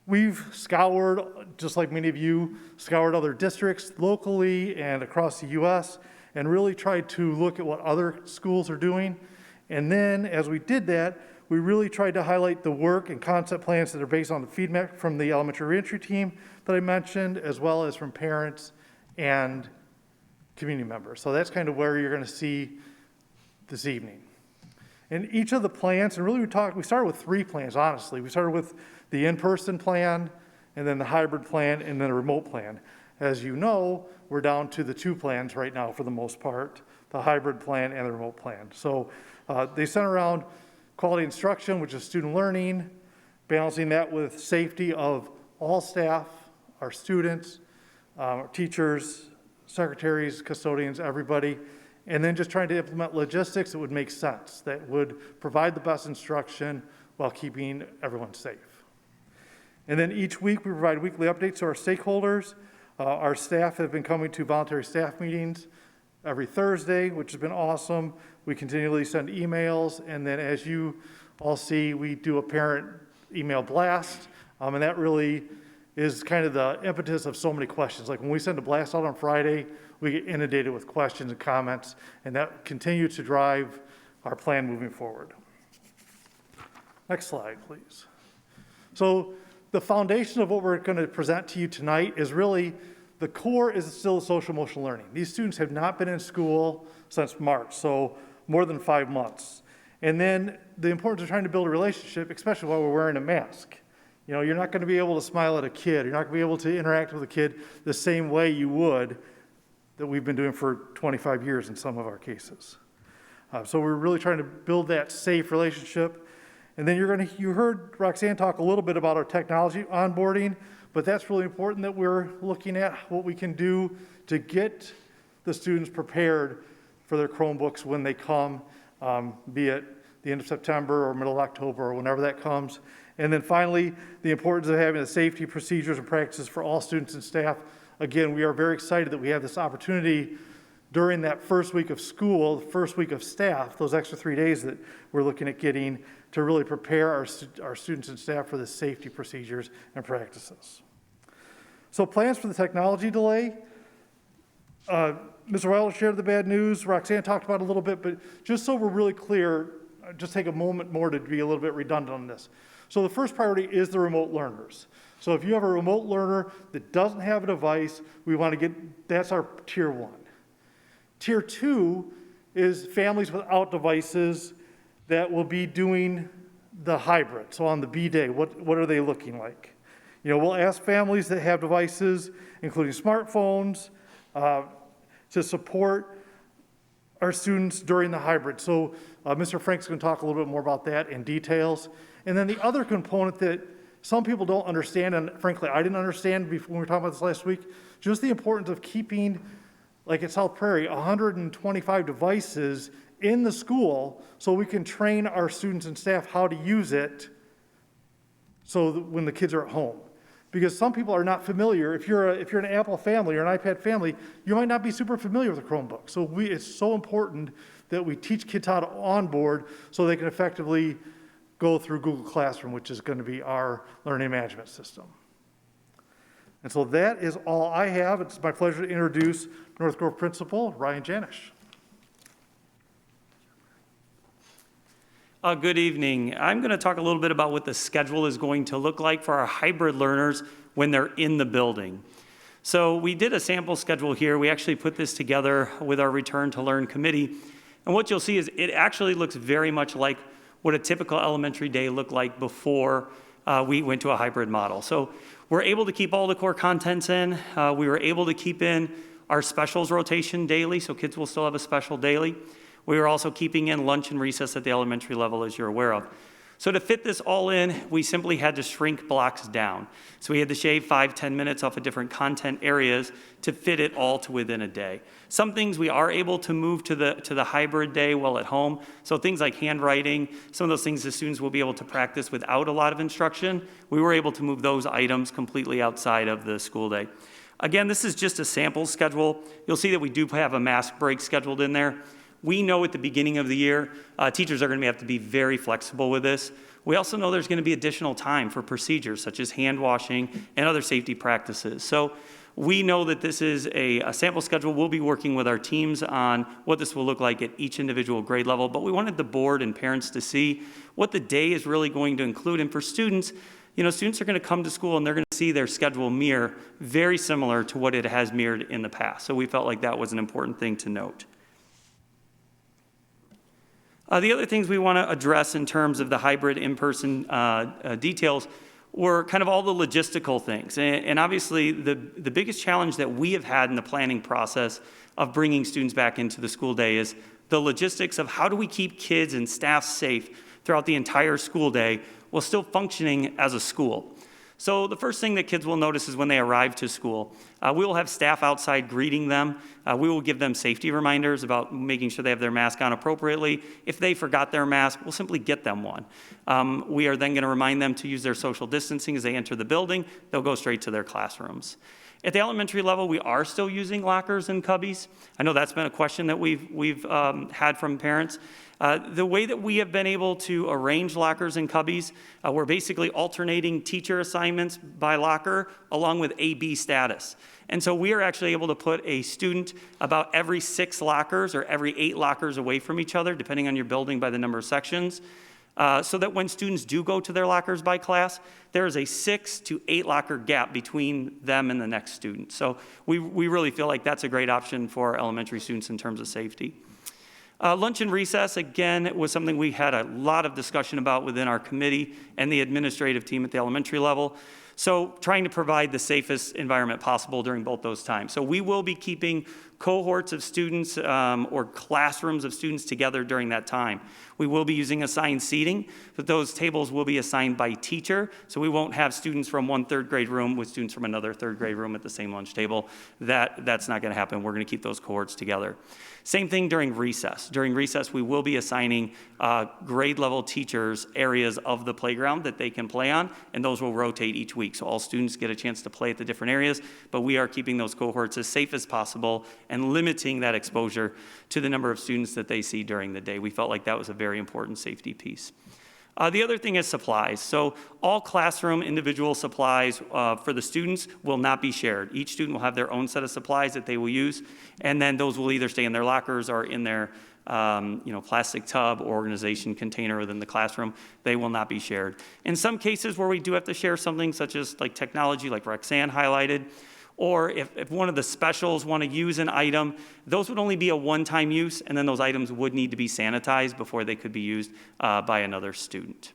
we've scoured, just like many of you, scoured other districts locally and across the US and really tried to look at what other schools are doing. And then as we did that, we really tried to highlight the work and concept plans that are based on the feedback from the elementary reentry team that I mentioned, as well as from parents and community members. So that's kind of where you're going to see this evening. And each of the plans, and really we started with 3 plans, honestly. We started with the in-person plan, and then the hybrid plan, and then a remote plan. As you know, we're down to the 2 plans right now for the most part, the hybrid plan and the remote plan. So they center around quality instruction, which is student learning, balancing that with safety of all staff, our students, our teachers, secretaries, custodians, everybody, and then just trying to implement logistics that would make sense, that would provide the best instruction while keeping everyone safe. And then each week we provide weekly updates to our stakeholders. Our staff have been coming to voluntary staff meetings every Thursday, which has been awesome. We continually send emails, and then as you all see, we do a parent email blast, and that really is kind of the impetus of so many questions. Like when we send a blast out on Friday, we get inundated with questions and comments, and that continues to drive our plan moving forward. Next slide, please. So the foundation of what we're going to present to you tonight is really, the core is still social emotional learning. These students have not been in school since March, so more than 5 months. And then the importance of trying to build a relationship, especially while we're wearing a mask. You know, you're not going to be able to smile at a kid. You're not going to be able to interact with a kid the same way you would that we've been doing for 25 years in some of our cases. So we're really trying to build that safe relationship. And then you heard Roxanne talk a little bit about our technology onboarding, but that's really important that we're looking at what we can do to get the students prepared for their Chromebooks when they come, be it the end of September or middle of October or whenever that comes. And then finally, the importance of having the safety procedures and practices for all students and staff. Again, we are very excited that we have this opportunity during that first week of school, the first week of staff, those extra 3 days that we're looking at getting to really prepare our students and staff for the safety procedures and practices. So plans for the technology delay. Mr. Weiler shared the bad news, Roxanne talked about it a little bit, but just so we're really clear, just take a moment more to be a little bit redundant on this. So the first priority is the remote learners. So if you have a remote learner that doesn't have a device, we want to get, that's our tier 1. Tier 2 is families without devices that will be doing the hybrid. So on the B day, what are they looking like? You know, we'll ask families that have devices, including smartphones, to support our students during the hybrid. So Mr. Frank's going to talk a little bit more about that in details. And then the other component that some people don't understand, and frankly, I didn't understand before when we were talking about this last week, just the importance of keeping, like at South Prairie, 125 devices in the school so we can train our students and staff how to use it so that when the kids are at home. Because some people are not familiar. If you're an Apple family or an iPad family, you might not be super familiar with a Chromebook. So it's so important that we teach kids how to onboard so they can effectively go through Google Classroom, which is going to be our learning management system. And so that is all I have. It's my pleasure to introduce North Grove Principal Ryan Janish. Good evening. I'm going to talk a little bit about what the schedule is going to look like for our hybrid learners when they're in the building. So we did a sample schedule here. We actually put this together with our Return to Learn committee. And what you'll see is it actually looks very much like what a typical elementary day looked like before we went to a hybrid model. So we're able to keep all the core contents in. We were able to keep in our specials rotation daily, so kids will still have a special daily. We were also keeping in lunch and recess at the elementary level, as you're aware of. So to fit this all in, we simply had to shrink blocks down. So we had to shave 5-10 minutes off of different content areas to fit it all to within a day. Some things we are able to move to the hybrid day while at home. So things like handwriting, some of those things the students will be able to practice without a lot of instruction. We were able to move those items completely outside of the school day. Again, this is just a sample schedule. You'll see that we do have a mask break scheduled in there. We know at the beginning of the year, teachers are going to have to be very flexible with this. We also know there's going to be additional time for procedures such as hand washing and other safety practices. So we know that this is a sample schedule. We'll be working with our teams on what this will look like at each individual grade level, but we wanted the board and parents to see what the day is really going to include. And for students, you know, students are going to come to school and they're going to see their schedule mirror very similar to what it has mirrored in the past. So we felt like that was an important thing to note. The other things we want to address in terms of the hybrid in-person details were kind of all the logistical things. And obviously, the biggest challenge that we have had in the planning process of bringing students back into the school day is the logistics of how do we keep kids and staff safe throughout the entire school day while still functioning as a school. So the first thing that kids will notice is when they arrive to school, we will have staff outside greeting them. We will give them safety reminders about making sure they have their mask on appropriately. If they forgot their mask, we'll simply get them one. We are then going to remind them to use their social distancing as they enter the building. They'll go straight to their classrooms. At the elementary level, we are still using lockers and cubbies. I know that's been a question that we've had from parents. The way that we have been able to arrange lockers and cubbies, we're basically alternating teacher assignments by locker along with A-B status. And so we are actually able to put a student about every 6 lockers or every 8 lockers away from each other, depending on your building by the number of sections, so that when students do go to their lockers by class, there is a 6 to 8 locker gap between them and the next student. So we really feel like that's a great option for our elementary students in terms of safety. Lunch and recess, again, was something we had a lot of discussion about within our committee and the administrative team at the elementary level. So trying to provide the safest environment possible during both those times. So we will be keeping cohorts of students or classrooms of students together during that time. We will be using assigned seating, but those tables will be assigned by teacher, so we won't have students from one third grade room with students from another third grade room at the same lunch table. That's not going to happen. We're going to keep those cohorts together. Same thing during recess. During recess, we will be assigning grade level teachers areas of the playground that they can play on, and those will rotate each week. So all students get a chance to play at the different areas, but we are keeping those cohorts as safe as possible and limiting that exposure to the number of students that they see during the day. We felt like that was a very important safety piece. The other thing is supplies. So all classroom individual supplies for the students will not be shared. Each student will have their own set of supplies that they will use, and then those will either stay in their lockers or in their plastic tub or organization container within the classroom. They will not be shared. In some cases where we do have to share something, such as like technology, like Roxanne highlighted, or if one of the specials want to use an item, those would only be a one-time use, and then those items would need to be sanitized before they could be used by another student.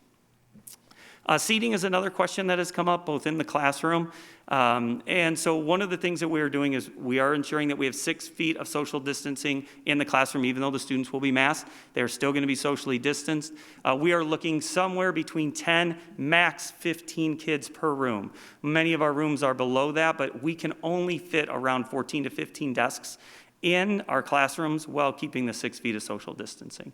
Seating is another question that has come up both in the classroom. And so one of the things that we are doing is we are ensuring that we have 6 feet of social distancing in the classroom, even though the students will be masked. They're still going to be socially distanced. We are looking somewhere between 10, max 15 kids per room. Many of our rooms are below that, but we can only fit around 14 to 15 desks in our classrooms while keeping the 6 feet of social distancing.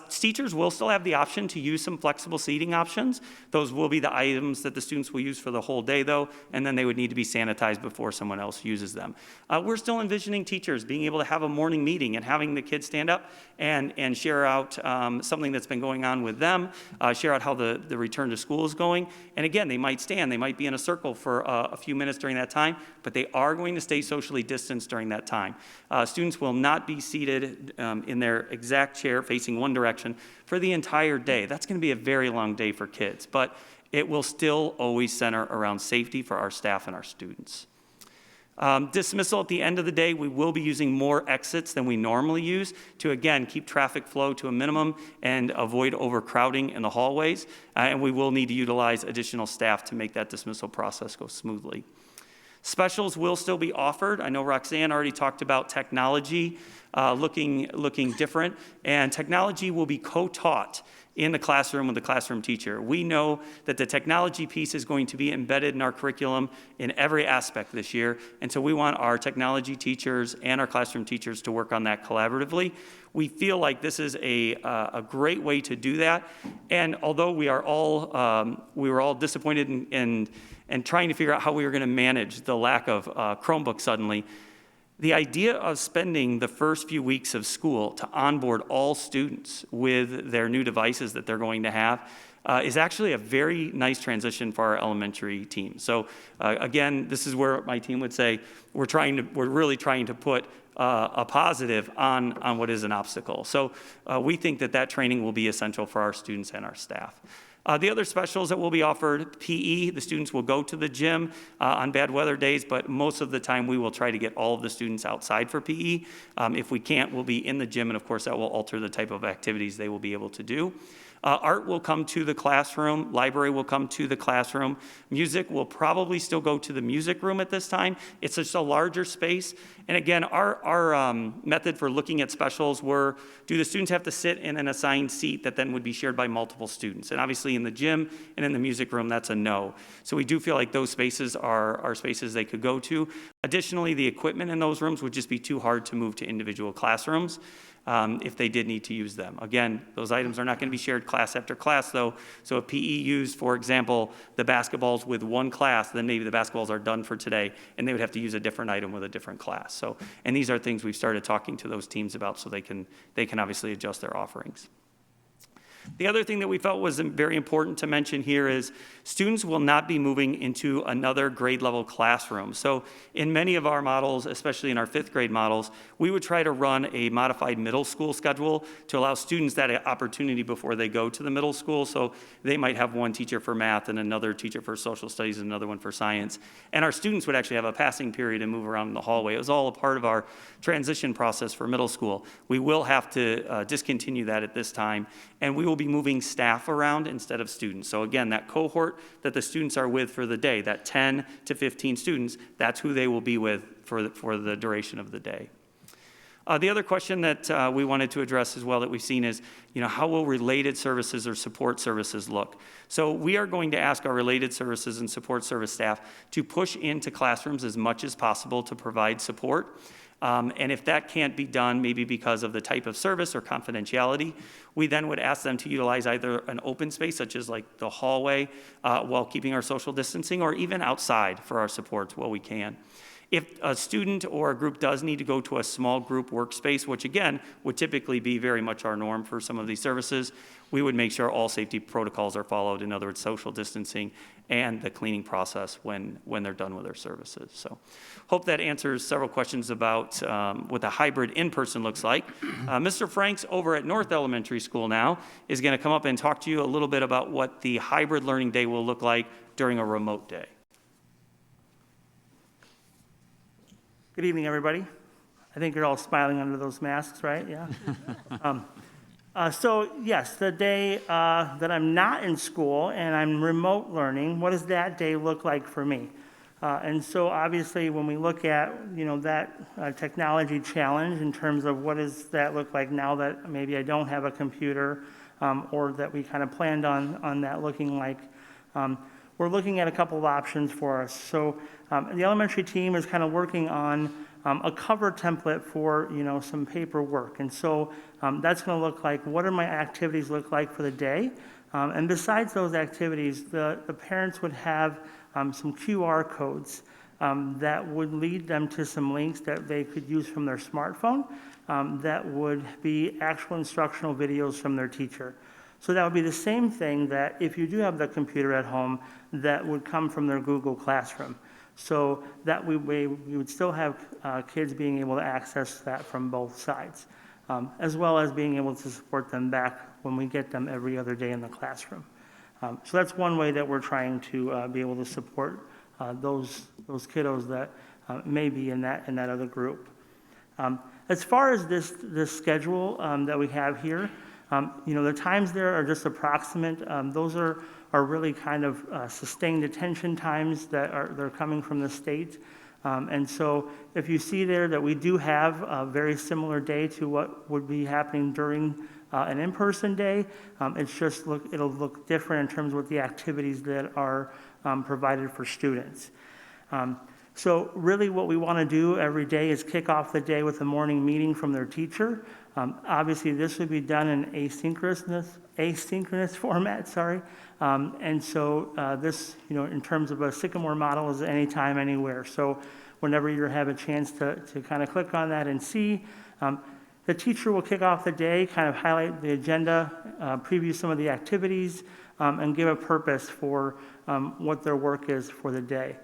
Teachers will still have the option to use some flexible seating options. Those will be the items that the students will use for the whole day, though, and then they would need to be sanitized before someone else uses them. We're still envisioning teachers being able to have a morning meeting and having the kids stand up and share out something that's been going on with them, share out how the return to school is going. And again, they might stand, they might be in a circle for a few minutes during that time, but they are going to stay socially distanced during that time. Students will not be seated in their exact chair facing one direction for the entire day. That's going to be a very long day for kids, but it will still always center around safety for our staff and our students. Dismissal at the end of the day, we will be using more exits than we normally use to, again, keep traffic flow to a minimum and avoid overcrowding in the hallways, and we will need to utilize additional staff to make that dismissal process go smoothly. Specials will still be offered. I know Roxanne already talked about technology looking different, and technology will be co-taught in the classroom with the classroom teacher. We know that the technology piece is going to be embedded in our curriculum in every aspect this year, and so we want our technology teachers and our classroom teachers to work on that collaboratively. We feel like this is a great way to do that, and although we were all disappointed and trying to figure out how we were going to manage the lack of Chromebooks suddenly, the idea of spending the first few weeks of school to onboard all students with their new devices that they're going to have is actually a very nice transition for our elementary team. So again, this is where my team would say we're really trying to put a positive on what is an obstacle. So we think that training will be essential for our students and our staff. The other specials that will be offered, PE, the students will go to the gym on bad weather days, but most of the time we will try to get all of the students outside for PE. If we can't, we'll be in the gym, and of course that will alter the type of activities they will be able to do. Art will come to the classroom. Library will come to the classroom. Music will probably still go to the music room at this time. It's just a larger space. And again, our method for looking at specials were, do the students have to sit in an assigned seat that then would be shared by multiple students? And obviously in the gym and in the music room, that's a no. So we do feel like those spaces are spaces they could go to. Additionally, the equipment in those rooms would just be too hard to move to individual classrooms. If they did need to use them. Again, those items are not going to be shared class after class, though. So if PE used, for example, the basketballs with one class, then maybe the basketballs are done for today, and they would have to use a different item with a different class. So, and these are things we've started talking to those teams about, so they can obviously adjust their offerings. The other thing that we felt was very important to mention here is students will not be moving into another grade level classroom. So in many of our models, especially in our 5th grade models, we would try to run a modified middle school schedule to allow students that opportunity before they go to the middle school. So they might have one teacher for math and another teacher for social studies and another one for science. And our students would actually have a passing period and move around in the hallway. It was all a part of our transition process for middle school. We will have to discontinue that at this time, and we will be moving staff around instead of students. So again, that cohort that the students are with for the day, that 10 to 15 students, that's who they will be with for the duration of the day. The other question that we wanted to address as well that we've seen is, how will related services or support services look? So we are going to ask our related services and support service staff to push into classrooms as much as possible to provide support. And if that can't be done, maybe because of the type of service or confidentiality, we then would ask them to utilize either an open space, such as like the hallway, while keeping our social distancing, or even outside for our supports while we can. If a student or a group does need to go to a small group workspace, which again, would typically be very much our norm for some of these services, we would make sure all safety protocols are followed, in other words, social distancing and the cleaning process when they're done with their services. So hope that answers several questions about what the hybrid in-person looks like. Mr. Franks over at North Elementary School now is going to come up and talk to you a little bit about what the hybrid learning day will look like during a remote day. Good evening, everybody. I think you're all smiling under those masks, right? Yeah. So yes, the day that I'm not in school and I'm remote learning, what does that day look like for me? And so obviously when we look at, that technology challenge in terms of what does that look like now that maybe I don't have a computer, or that we kind of planned on that looking like, we're looking at a couple of options for us. So the elementary team is kind of working on a cover template for, some paperwork. And so that's going to look like, what do my activities look like for the day? And besides those activities, the parents would have some QR codes that would lead them to some links that they could use from their smartphone that would be actual instructional videos from their teacher. So that would be the same thing that if you do have the computer at home, that would come from their Google Classroom. So that we would still have kids being able to access that from both sides, as well as being able to support them back when we get them every other day in the classroom. So that's one way that we're trying to be able to support those kiddos that may be in that other group. As far as this schedule that we have here, the times there are just approximate. Those are really kind of sustained attention times they're coming from the state. And so if you see there that we do have a very similar day to what would be happening during an in-person day, it's just it'll look different in terms of what the activities that are provided for students. So really what we want to do every day is kick off the day with a morning meeting from their teacher. Obviously this would be done in asynchronous format, sorry. And so this, in terms of a Sycamore model is anytime, anywhere. So whenever you have a chance to kind of click on that and see, the teacher will kick off the day, kind of highlight the agenda, preview some of the activities, and give a purpose for what their work is for the day.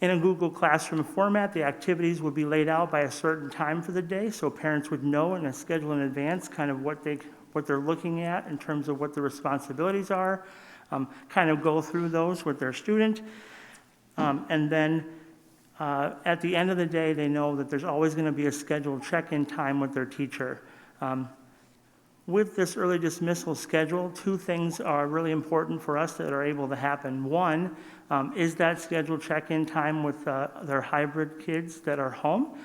In a Google Classroom format, the activities would be laid out by a certain time for the day, so parents would know and schedule in advance kind of what they're looking at in terms of what the responsibilities are, kind of go through those with their student, and then at the end of the day, they know that there's always going to be a scheduled check-in time with their teacher. With this early dismissal schedule, two things are really important for us that are able to happen. One is that scheduled check-in time with their hybrid kids that are home.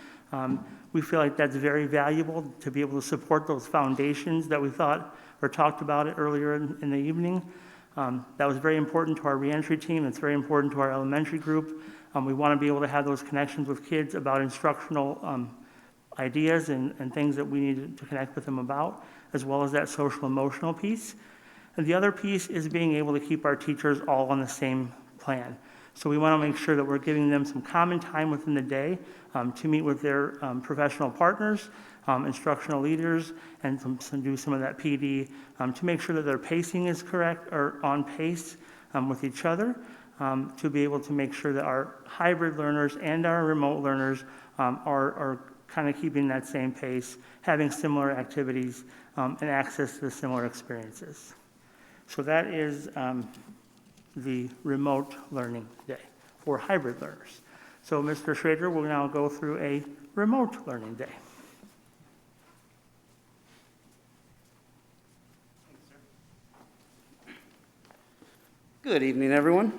We feel like that's very valuable to be able to support those foundations that we thought or talked about it earlier in the evening. That was very important to our reentry team. It's very important to our elementary group. We want to be able to have those connections with kids about instructional ideas and things that we need to connect with them about, as well as that social emotional piece. And the other piece is being able to keep our teachers all on the same plan. So we want to make sure that we're giving them some common time within the day to meet with their professional partners, instructional leaders, and do some of that PD to make sure that their pacing is correct or on pace with each other, to be able to make sure that our hybrid learners and our remote learners are kind of keeping that same pace, having similar activities, and access to similar experiences. So that is the remote learning day for hybrid learners. So Mr. Schrader will now go through a remote learning day. Good evening, everyone.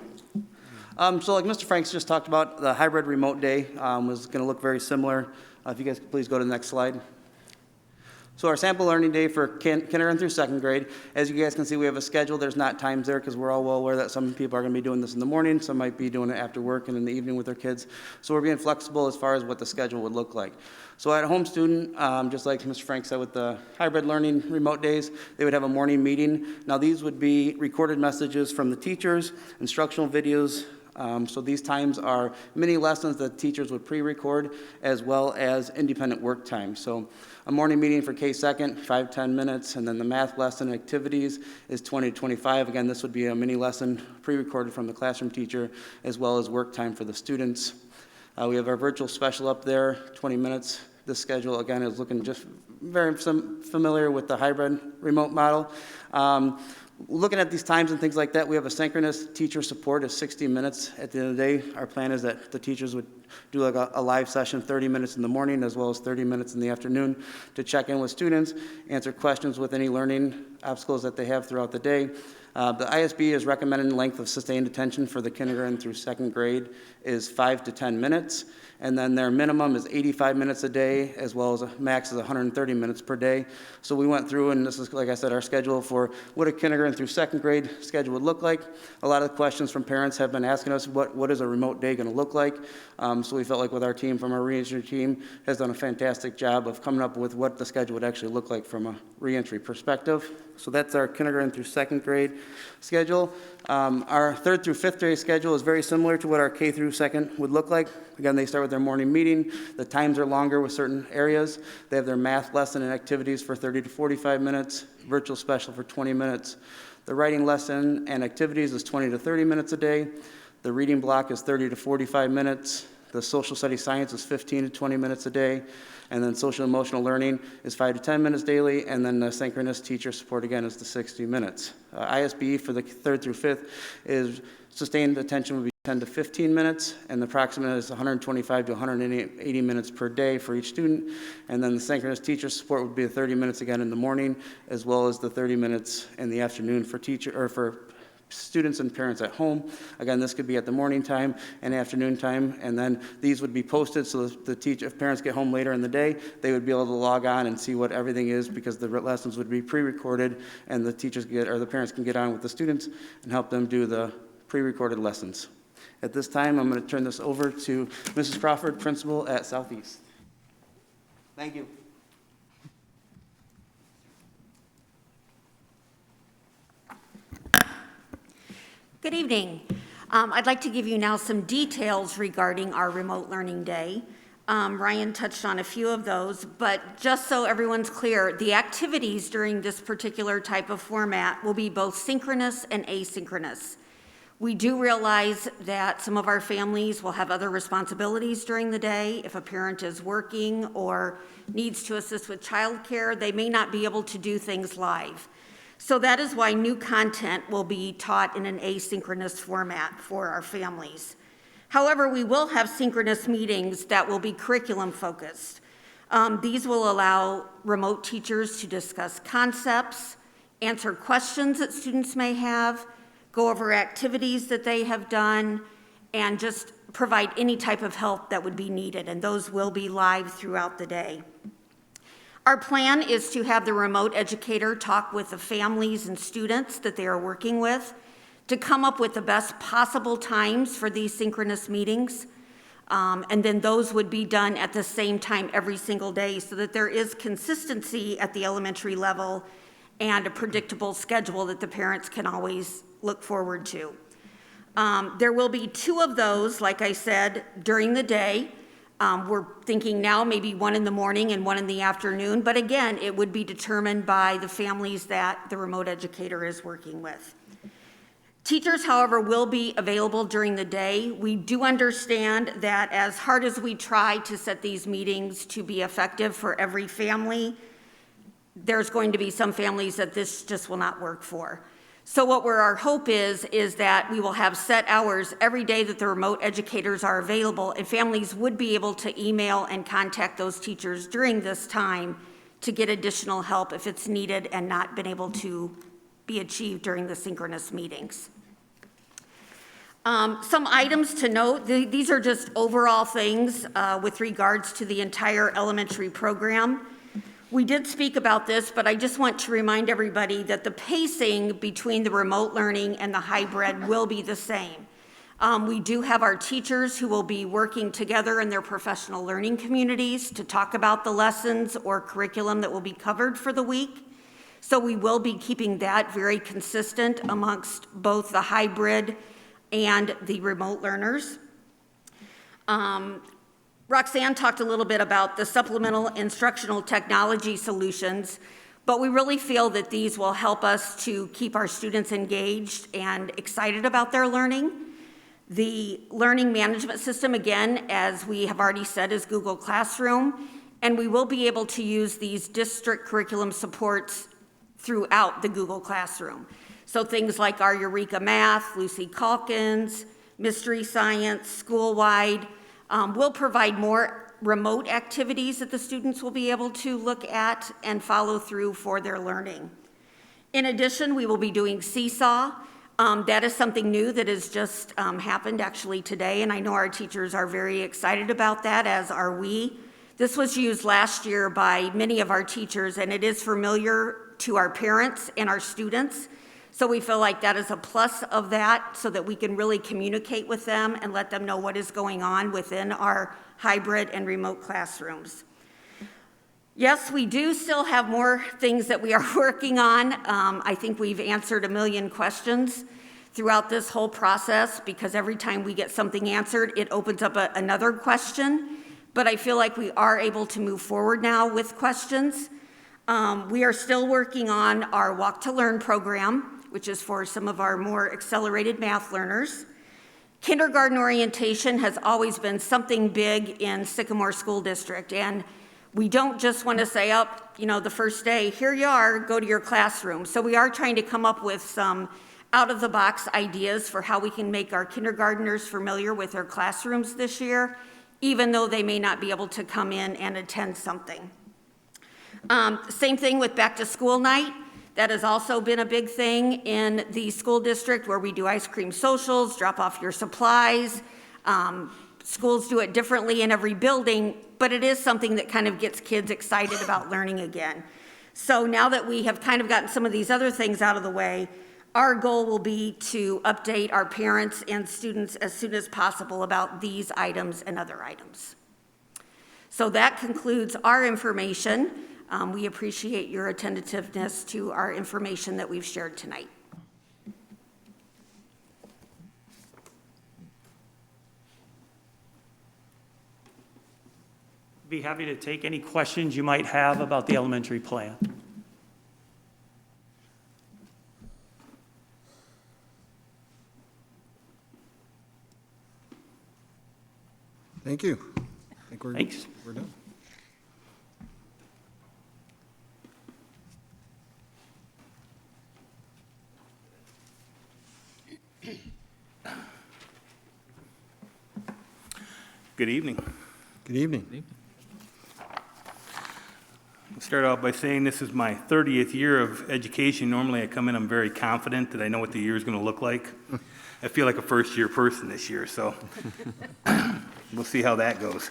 So like Mr. Franks just talked about, the hybrid remote day was going to look very similar. If you guys could please go to the next slide. So our sample learning day for kindergarten through second grade, as you guys can see, we have a schedule. There's not times there because we're all well aware that some people are going to be doing this in the morning, some might be doing it after work and in the evening with their kids. So we're being flexible as far as what the schedule would look like. So at a home student, just like Mr. Frank said with the hybrid learning remote days, they would have a morning meeting. Now these would be recorded messages from the teachers, instructional videos, So these times are mini lessons that teachers would pre-record as well as independent work time. So a morning meeting for K-Second, 5-10 minutes, and then the math lesson activities is 20 to 25. Again, this would be a mini lesson pre-recorded from the classroom teacher as well as work time for the students. We have our virtual special up there, 20 minutes. This schedule, again, is looking just very familiar with the hybrid remote model. Looking at these times and things like that, we have a synchronous teacher support of 60 minutes. At the end of the day, our plan is that the teachers would do like a live session, 30 minutes in the morning as well as 30 minutes in the afternoon to check in with students, answer questions with any learning obstacles that they have throughout the day. The ISB is recommending length of sustained attention for the kindergarten through second grade is 5 to 10 minutes. And then their minimum is 85 minutes a day, as well as a max is 130 minutes per day. So we went through, and this is, like I said, our schedule for what a kindergarten through second grade schedule would look like. A lot of the questions from parents have been asking us, what is a remote day going to look like? So we felt like with our team, from our reentry team, has done a fantastic job of coming up with what the schedule would actually look like from a reentry perspective. So that's our kindergarten through second grade schedule. Our third through fifth grade schedule is very similar to what our K through second would look like. Again, they start with their morning meeting. The times are longer with certain areas. They have their math lesson and activities for 30 to 45 minutes, virtual special for 20 minutes. The writing lesson and activities is 20 to 30 minutes a day. The reading block is 30 to 45 minutes. The social studies science is 15 to 20 minutes a day. And then social emotional learning is 5 to 10 minutes daily. And then the synchronous teacher support, again, is the 60 minutes. ISB for the third through fifth is sustained attention would be 10 to 15 minutes, and the approximate is 125 to 180 minutes per day for each student. And then the synchronous teacher support would be 30 minutes again in the morning, as well as the 30 minutes in the afternoon for for students and parents at home. Again, this could be at the morning time and afternoon time, and then these would be posted so that if parents get home later in the day, they would be able to log on and see what everything is, because the lessons would be pre-recorded, and the the parents can get on with the students and help them do the pre-recorded lessons. At this time, I'm going to turn this over to Mrs. Crawford, principal at Southeast. Thank you. Good evening. I'd like to give you now some details regarding our remote learning day. Ryan touched on a few of those, but just so everyone's clear, the activities during this particular type of format will be both synchronous and asynchronous. We do realize that some of our families will have other responsibilities during the day. If a parent is working or needs to assist with childcare, they may not be able to do things live. So that is why new content will be taught in an asynchronous format for our families. However, we will have synchronous meetings that will be curriculum focused. These will allow remote teachers to discuss concepts, answer questions that students may have, go over activities that they have done, and just provide any type of help that would be needed, and those will be live throughout the day. Our plan is to have the remote educator talk with the families and students that they are working with to come up with the best possible times for these synchronous meetings. And then those would be done at the same time every single day so that there is consistency at the elementary level and a predictable schedule that the parents can always look forward to. There will be 2 of those, like I said, during the day. We're thinking now maybe 1 in the morning and 1 in the afternoon, but again, it would be determined by the families that the remote educator is working with. Teachers, however, will be available during the day. We do understand that as hard as we try to set these meetings to be effective for every family, there's going to be some families that this just will not work for. So what our hope is that we will have set hours every day that the remote educators are available, and families would be able to email and contact those teachers during this time to get additional help if it's needed and not been able to be achieved during the synchronous meetings. Some items to note, these are just overall things with regards to the entire elementary program. We did speak about this, but I just want to remind everybody that the pacing between the remote learning and the hybrid will be the same. We do have our teachers who will be working together in their professional learning communities to talk about the lessons or curriculum that will be covered for the week. So we will be keeping that very consistent amongst both the hybrid and the remote learners. Roxanne talked a little bit about the supplemental instructional technology solutions, but we really feel that these will help us to keep our students engaged and excited about their learning. The learning management system, again, as we have already said, is Google Classroom, and we will be able to use these district curriculum supports throughout the Google Classroom. So things like our Eureka Math, Lucy Calkins, Mystery Science, Schoolwide, will provide more remote activities that the students will be able to look at and follow through for their learning. In addition, we will be doing Seesaw. That is something new that has just happened actually today, and I know our teachers are very excited about that, as are we. This was used last year by many of our teachers, and it is familiar to our parents and our students. So we feel like that is a plus of that, so that we can really communicate with them and let them know what is going on within our hybrid and remote classrooms. Yes, we do still have more things that we are working on. I think we've answered 1 million questions throughout this whole process, because every time we get something answered, it opens up another question. But I feel like we are able to move forward now with questions. We are still working on our Walk to Learn program, which is for some of our more accelerated math learners. Kindergarten orientation has always been something big in Sycamore School District, and we don't just want to say, oh, the first day, here you are, go to your classroom. So we are trying to come up with some out-of-the-box ideas for how we can make our kindergartners familiar with their classrooms this year, even though they may not be able to come in and attend something. Same thing with back to school night. That has also been a big thing in the school district, where we do ice cream socials, drop off your supplies. Schools do it differently in every building, but it is something that kind of gets kids excited about learning again. So now that we have kind of gotten some of these other things out of the way, our goal will be to update our parents and students as soon as possible about these items and other items. So that concludes our information. We appreciate your attentiveness to our information that we've shared tonight. Be happy to take any questions you might have about the elementary plan. Thank you. I think we're Thanks. We're done. Good evening. Good evening. I'll start out by saying this is my 30th year of education. Normally I come in, I'm very confident that I know what the year is going to look like. I feel like a first-year person this year, so we'll see how that goes.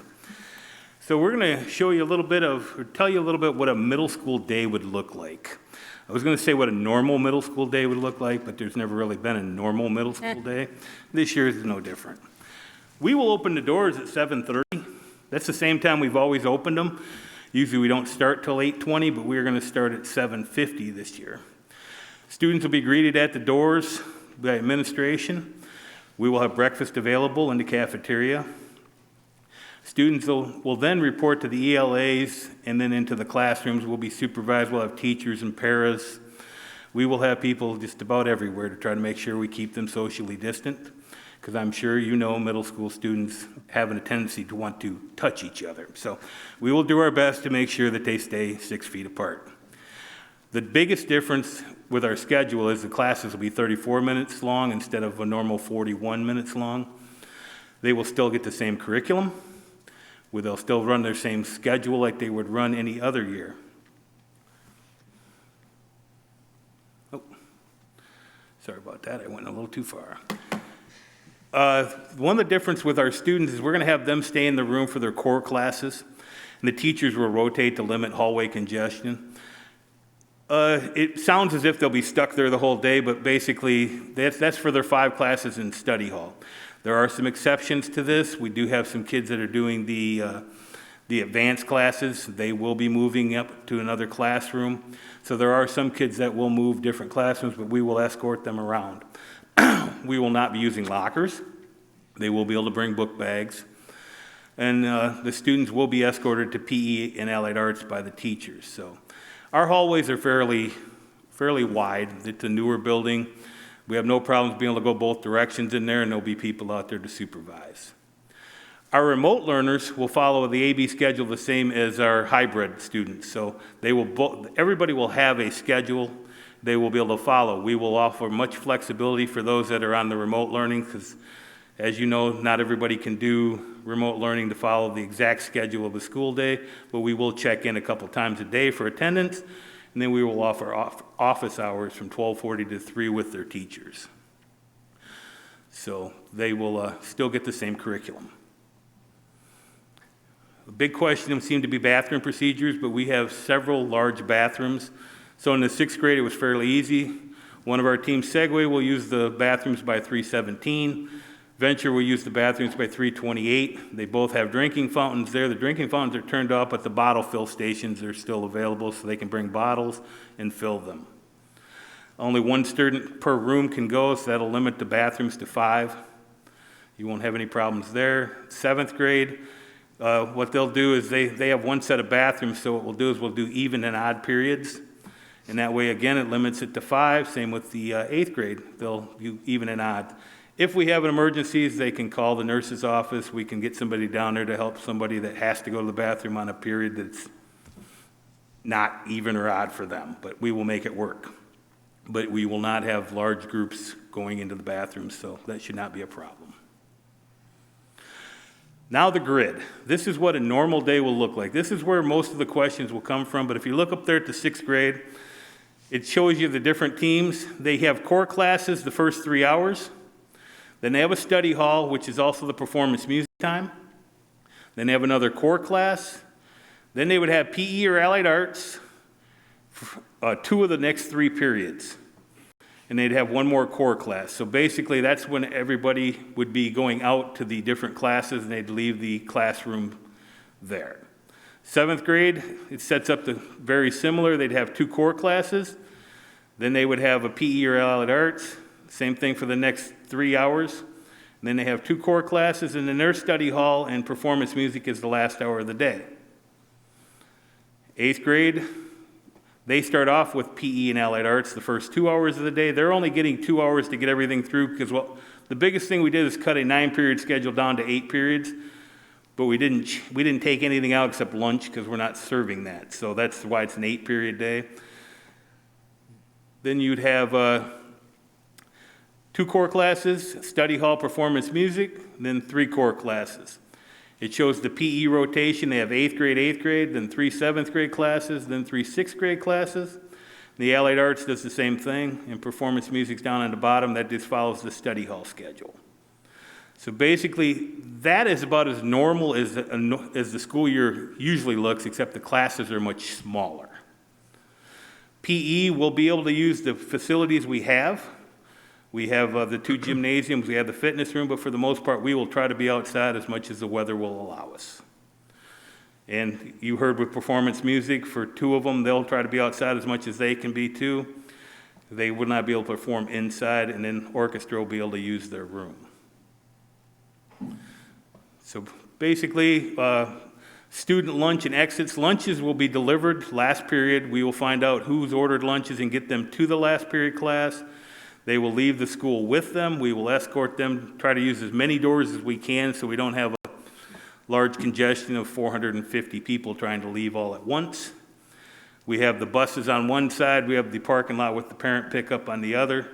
So we're going to show you a little bit of, or tell you a little bit what a middle school day would look like. I was going to say what a normal middle school day would look like, but there's never really been a normal middle school day. This year is no different. We will open the doors at 7:30. That's the same time we've always opened them. Usually we don't start till 8:20, but we're going to start at 7:50 this year. Students will be greeted at the doors by administration. We will have breakfast available in the cafeteria. Students will then report to the ELAs and then into the classrooms. We'll be supervised. We'll have teachers and paras. We will have people just about everywhere to try to make sure we keep them socially distant, because I'm sure you know middle school students have a tendency to want to touch each other. So we will do our best to make sure that they stay 6 feet apart. The biggest difference with our schedule is the classes will be 34 minutes long instead of a normal 41 minutes long. They will still get the same curriculum, where they'll still run their same schedule like they would run any other year. Oh, sorry about that, I went a little too far. One of the difference with our students is we're going to have them stay in the room for their core classes, and the teachers will rotate to limit hallway congestion. It sounds as if they'll be stuck there the whole day, but basically that's for their 5 classes in study hall. There are some exceptions to this. We do have some kids that are doing the advanced classes. They will be moving up to another classroom. So there are some kids that will move different classrooms, but we will escort them around. We will not be using lockers. They will be able to bring book bags. And the students will be escorted to PE and allied arts by the teachers. So our hallways are fairly wide. It's a newer building. We have no problems being able to go both directions in there, and there'll be people out there to supervise. Our remote learners will follow the AB schedule the same as our hybrid students. So everybody will have a schedule they will be able to follow. We will offer much flexibility for those that are on the remote learning, because as you know, not everybody can do remote learning to follow the exact schedule of the school day, but we will check in a couple times a day for attendance, and then we will offer office hours from 12:40 to 3 with their teachers. So they will still get the same curriculum. A big question seemed to be bathroom procedures, but we have several large bathrooms. So in the 6th grade, it was fairly easy. One of our teams, Segway, will use the bathrooms by 3:17. Venture will use the bathrooms by 3:28. They both have drinking fountains there. The drinking fountains are turned off, but the bottle fill stations are still available, so they can bring bottles and fill them. Only one student per room can go, so that'll limit the bathrooms to 5. You won't have any problems there. 7th grade, what they'll do is they have one set of bathrooms, so what we'll do is we'll do even and odd periods. And that way, again, it limits it to 5. Same with the 8th grade. They'll do even and odd. If we have an emergencies, they can call the nurse's office. We can get somebody down there to help somebody that has to go to the bathroom on a period that's not even or odd for them, but we will make it work. But we will not have large groups going into the bathroom, so that should not be a problem. Now the grid. This is what a normal day will look like. This is where most of the questions will come from, but if you look up there at the 6th grade, it shows you the different teams. They have core classes the first 3 hours. Then they have a study hall, which is also the performance music time. Then they have another core class. Then they would have PE or allied arts, 2 of the next 3 periods. And they'd have one more core class. So basically, that's when everybody would be going out to the different classes, and they'd leave the classroom there. 7th grade, it sets up very similar. They'd have 2 core classes. Then they would have a PE or allied arts. Same thing for the next 3 hours. And then they have 2 core classes, and then their study hall and performance music is the last hour of the day. 8th grade, they start off with PE and allied arts the first 2 hours of the day. They're only getting 2 hours to get everything through, because the biggest thing we did is cut a 9-period schedule down to 8 periods. But we didn't take anything out except lunch, because we're not serving that. So that's why it's an 8-period day. Then you'd have 2 core classes, study hall, performance music, then 3 core classes. It shows the PE rotation. They have 8th grade, then 3 7th grade classes, then 3 6th grade classes. The allied arts does the same thing, and performance music's down on the bottom. That just follows the study hall schedule. So basically, that is about as normal as the school year usually looks, except the classes are much smaller. PE will be able to use the facilities we have. We have the 2 gymnasiums, we have the fitness room, but for the most part, we will try to be outside as much as the weather will allow us. And you heard with performance music, for 2 of them, they'll try to be outside as much as they can be too. They would not be able to perform inside, and then orchestra will be able to use their room. So basically, student lunch and exits. Lunches will be delivered last period. We will find out who's ordered lunches and get them to the last period class. They will leave the school with them. We will escort them, try to use as many doors as we can so we don't have a large congestion of 450 people trying to leave all at once. We have the buses on one side. We have the parking lot with the parent pickup on the other.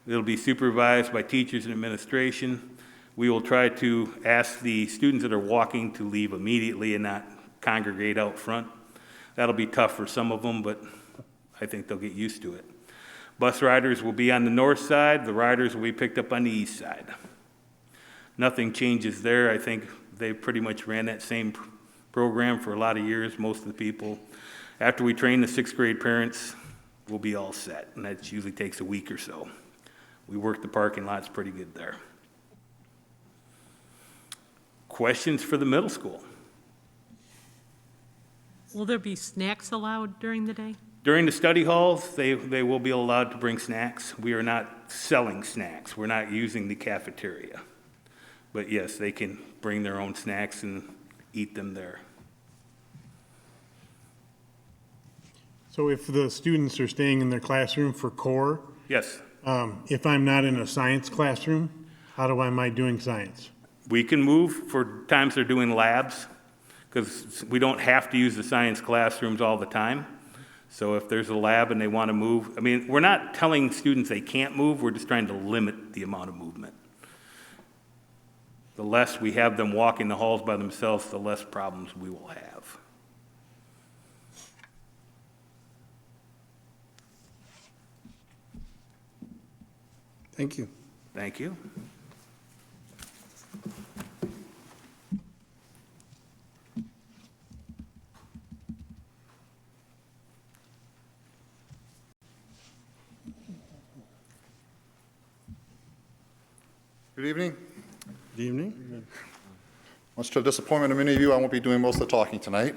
It'll be supervised by teachers and administration. We will try to ask the students that are walking to leave immediately and not congregate out front. That'll be tough for some of them, but I think they'll get used to it. Bus riders will be on the north side. The riders will be picked up on the east side. Nothing changes there. I think they pretty much ran that same program for a lot of years, most of the people. After we train the 6th grade parents, we'll be all set, and that usually takes a week or so. We work the parking lots pretty good there. Questions for the middle school? Will there be snacks allowed during the day? During the study halls, they will be allowed to bring snacks. We are not selling snacks. We're not using the cafeteria. But yes, they can bring their own snacks and eat them there. So if the students are staying in their classroom for core, Yes, if I'm not in a science classroom, am I doing science? we can move for times they're doing labs, because we don't have to use the science classrooms all the time. So if there's a lab and they want to move, I mean, we're not telling students they can't move, we're just trying to limit the amount of movement. The less we have them walking the halls by themselves, the less problems we will have. Thank you. Thank you. Good evening. Good evening. Much to the disappointment of many of you, I won't be doing most of the talking tonight.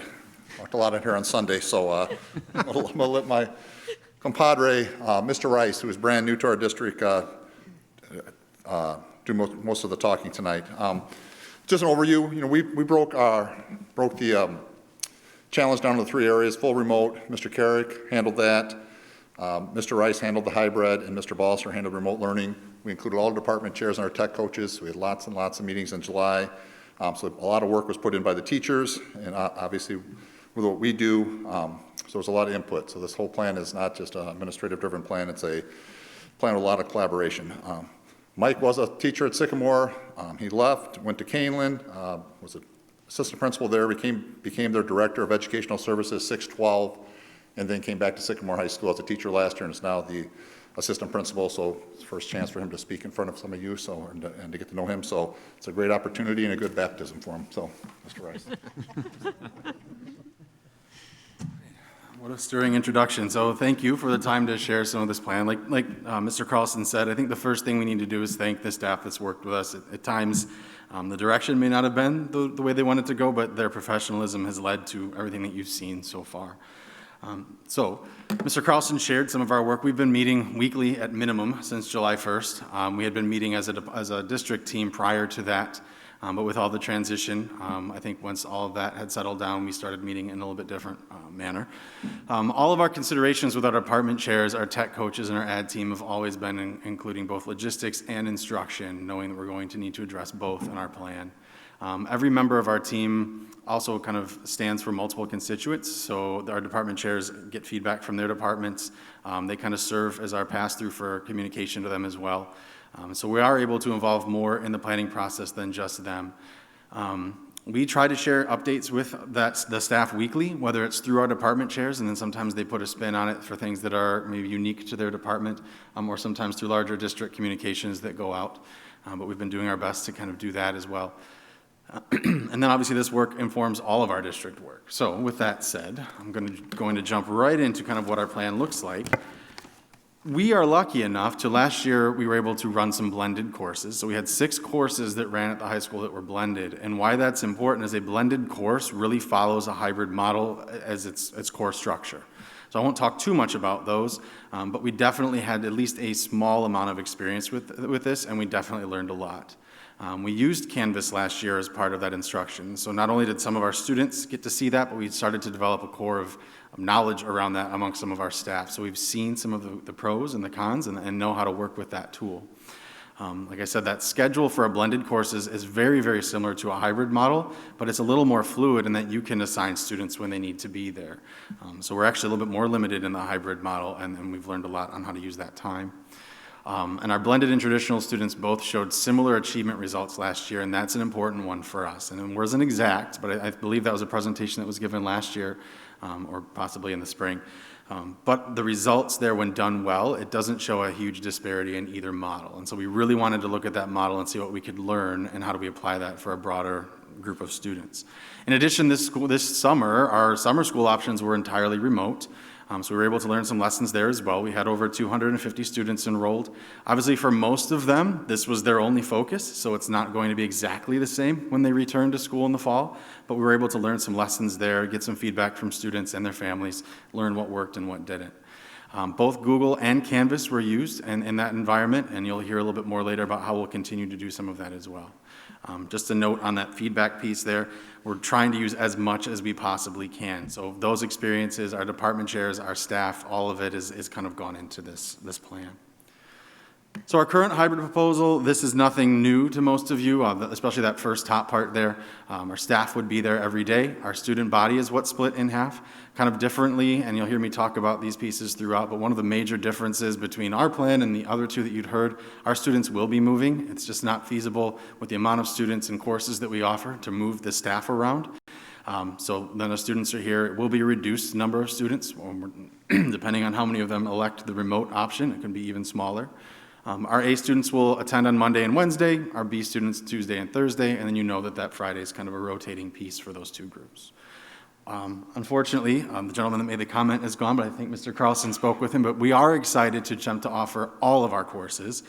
Talked a lot in here on Sunday, so I'm going to let my compadre, Mr. Rice, who is brand new to our district, do most of the talking tonight. Just an overview, you know, we broke the challenge down to 3 areas: full remote. Mr. Carrick handled that. Mr. Rice handled the hybrid, and Mr. Balser handled remote learning. We included all the department chairs and our tech coaches. We had lots and lots of meetings in July. So a lot of work was put in by the teachers, and obviously with what we do, so there's a lot of input. So this whole plan is not just an administrative-driven plan. It's a plan with a lot of collaboration. Mike was a teacher at Sycamore. He left, went to Caneland, was an assistant principal there, became their director of educational services 6/12, and then came back to Sycamore High School as a teacher last year, and is now the assistant principal. So it's the first chance for him to speak in front of some of you, and to get to know him. So it's a great opportunity and a good baptism for him. So, Mr. Rice. What a stirring introduction. So thank you for the time to share some of this plan. Like Mr. Carlson said, I think the first thing we need to do is thank the staff that's worked with us. At times, the direction may not have been the way they wanted to go, but their professionalism has led to everything that you've seen so far. So Mr. Carlson shared some of our work. We've been meeting weekly at minimum since July 1st. We had been meeting as a district team prior to that. But with all the transition, I think once all of that had settled down, we started meeting in a little bit different manner. All of our considerations with our department chairs, our tech coaches, and our ad team have always been including both logistics and instruction, knowing that we're going to need to address both in our plan. Every member of our team also kind of stands for multiple constituents, so our department chairs get feedback from their departments. They kind of serve as our pass-through for communication to them as well. So we are able to involve more in the planning process than just them. We try to share updates with the staff weekly, whether it's through our department chairs, and then sometimes they put a spin on it for things that are maybe unique to their department, or sometimes through larger district communications that go out. But we've been doing our best to kind of do that as well. And then obviously this work informs all of our district work. So with that said, I'm going to jump right into kind of what our plan looks like. We are lucky enough to last year we were able to run some blended courses. So we had 6 courses that ran at the high school that were blended. And why that's important is a blended course really follows a hybrid model as its core structure. So I won't talk too much about those, but we definitely had at least a small amount of experience with this, and we definitely learned a lot. We used Canvas last year as part of that instruction. So not only did some of our students get to see that, but we started to develop a core of knowledge around that among some of our staff. So we've seen some of the pros and the cons and know how to work with that tool. Like I said, that schedule for our blended courses is very, very similar to a hybrid model, but it's a little more fluid in that you can assign students when they need to be there. So we're actually a little bit more limited in the hybrid model, and we've learned a lot on how to use that time. And our blended and traditional students both showed similar achievement results last year, and that's an important one for us. And it wasn't exact, but I believe that was a presentation that was given last year, or possibly in the spring. But the results there, when done well, it doesn't show a huge disparity in either model. And so we really wanted to look at that model and see what we could learn and how do we apply that for a broader group of students. In addition, this summer, our summer school options were entirely remote. So we were able to learn some lessons there as well. We had over 250 students enrolled. Obviously, for most of them, this was their only focus, so it's not going to be exactly the same when they return to school in the fall, but we were able to learn some lessons there, get some feedback from students and their families, learn what worked and what didn't. Both Google and Canvas were used in that environment, and you'll hear a little bit more later about how we'll continue to do some of that as well. Just a note on that feedback piece there, we're trying to use as much as we possibly can. So those experiences, our department chairs, our staff, all of it is kind of gone into this plan. So our current hybrid proposal, this is nothing new to most of you, especially that first top part there. Our staff would be there every day. Our student body is what's split in half, kind of differently, and you'll hear me talk about these pieces throughout, but one of the major differences between our plan and the other two that you'd heard, our students will be moving. It's just not feasible with the amount of students and courses that we offer to move the staff around. So then the students are here. It will be a reduced number of students, depending on how many of them elect the remote option. It can be even smaller. Our A students will attend on Monday and Wednesday, our B students Tuesday and Thursday, and then you know that Friday is kind of a rotating piece for those two groups. Unfortunately, the gentleman that made the comment is gone, but I think Mr. Carlson spoke with him, but we are excited to attempt to offer all of our courses.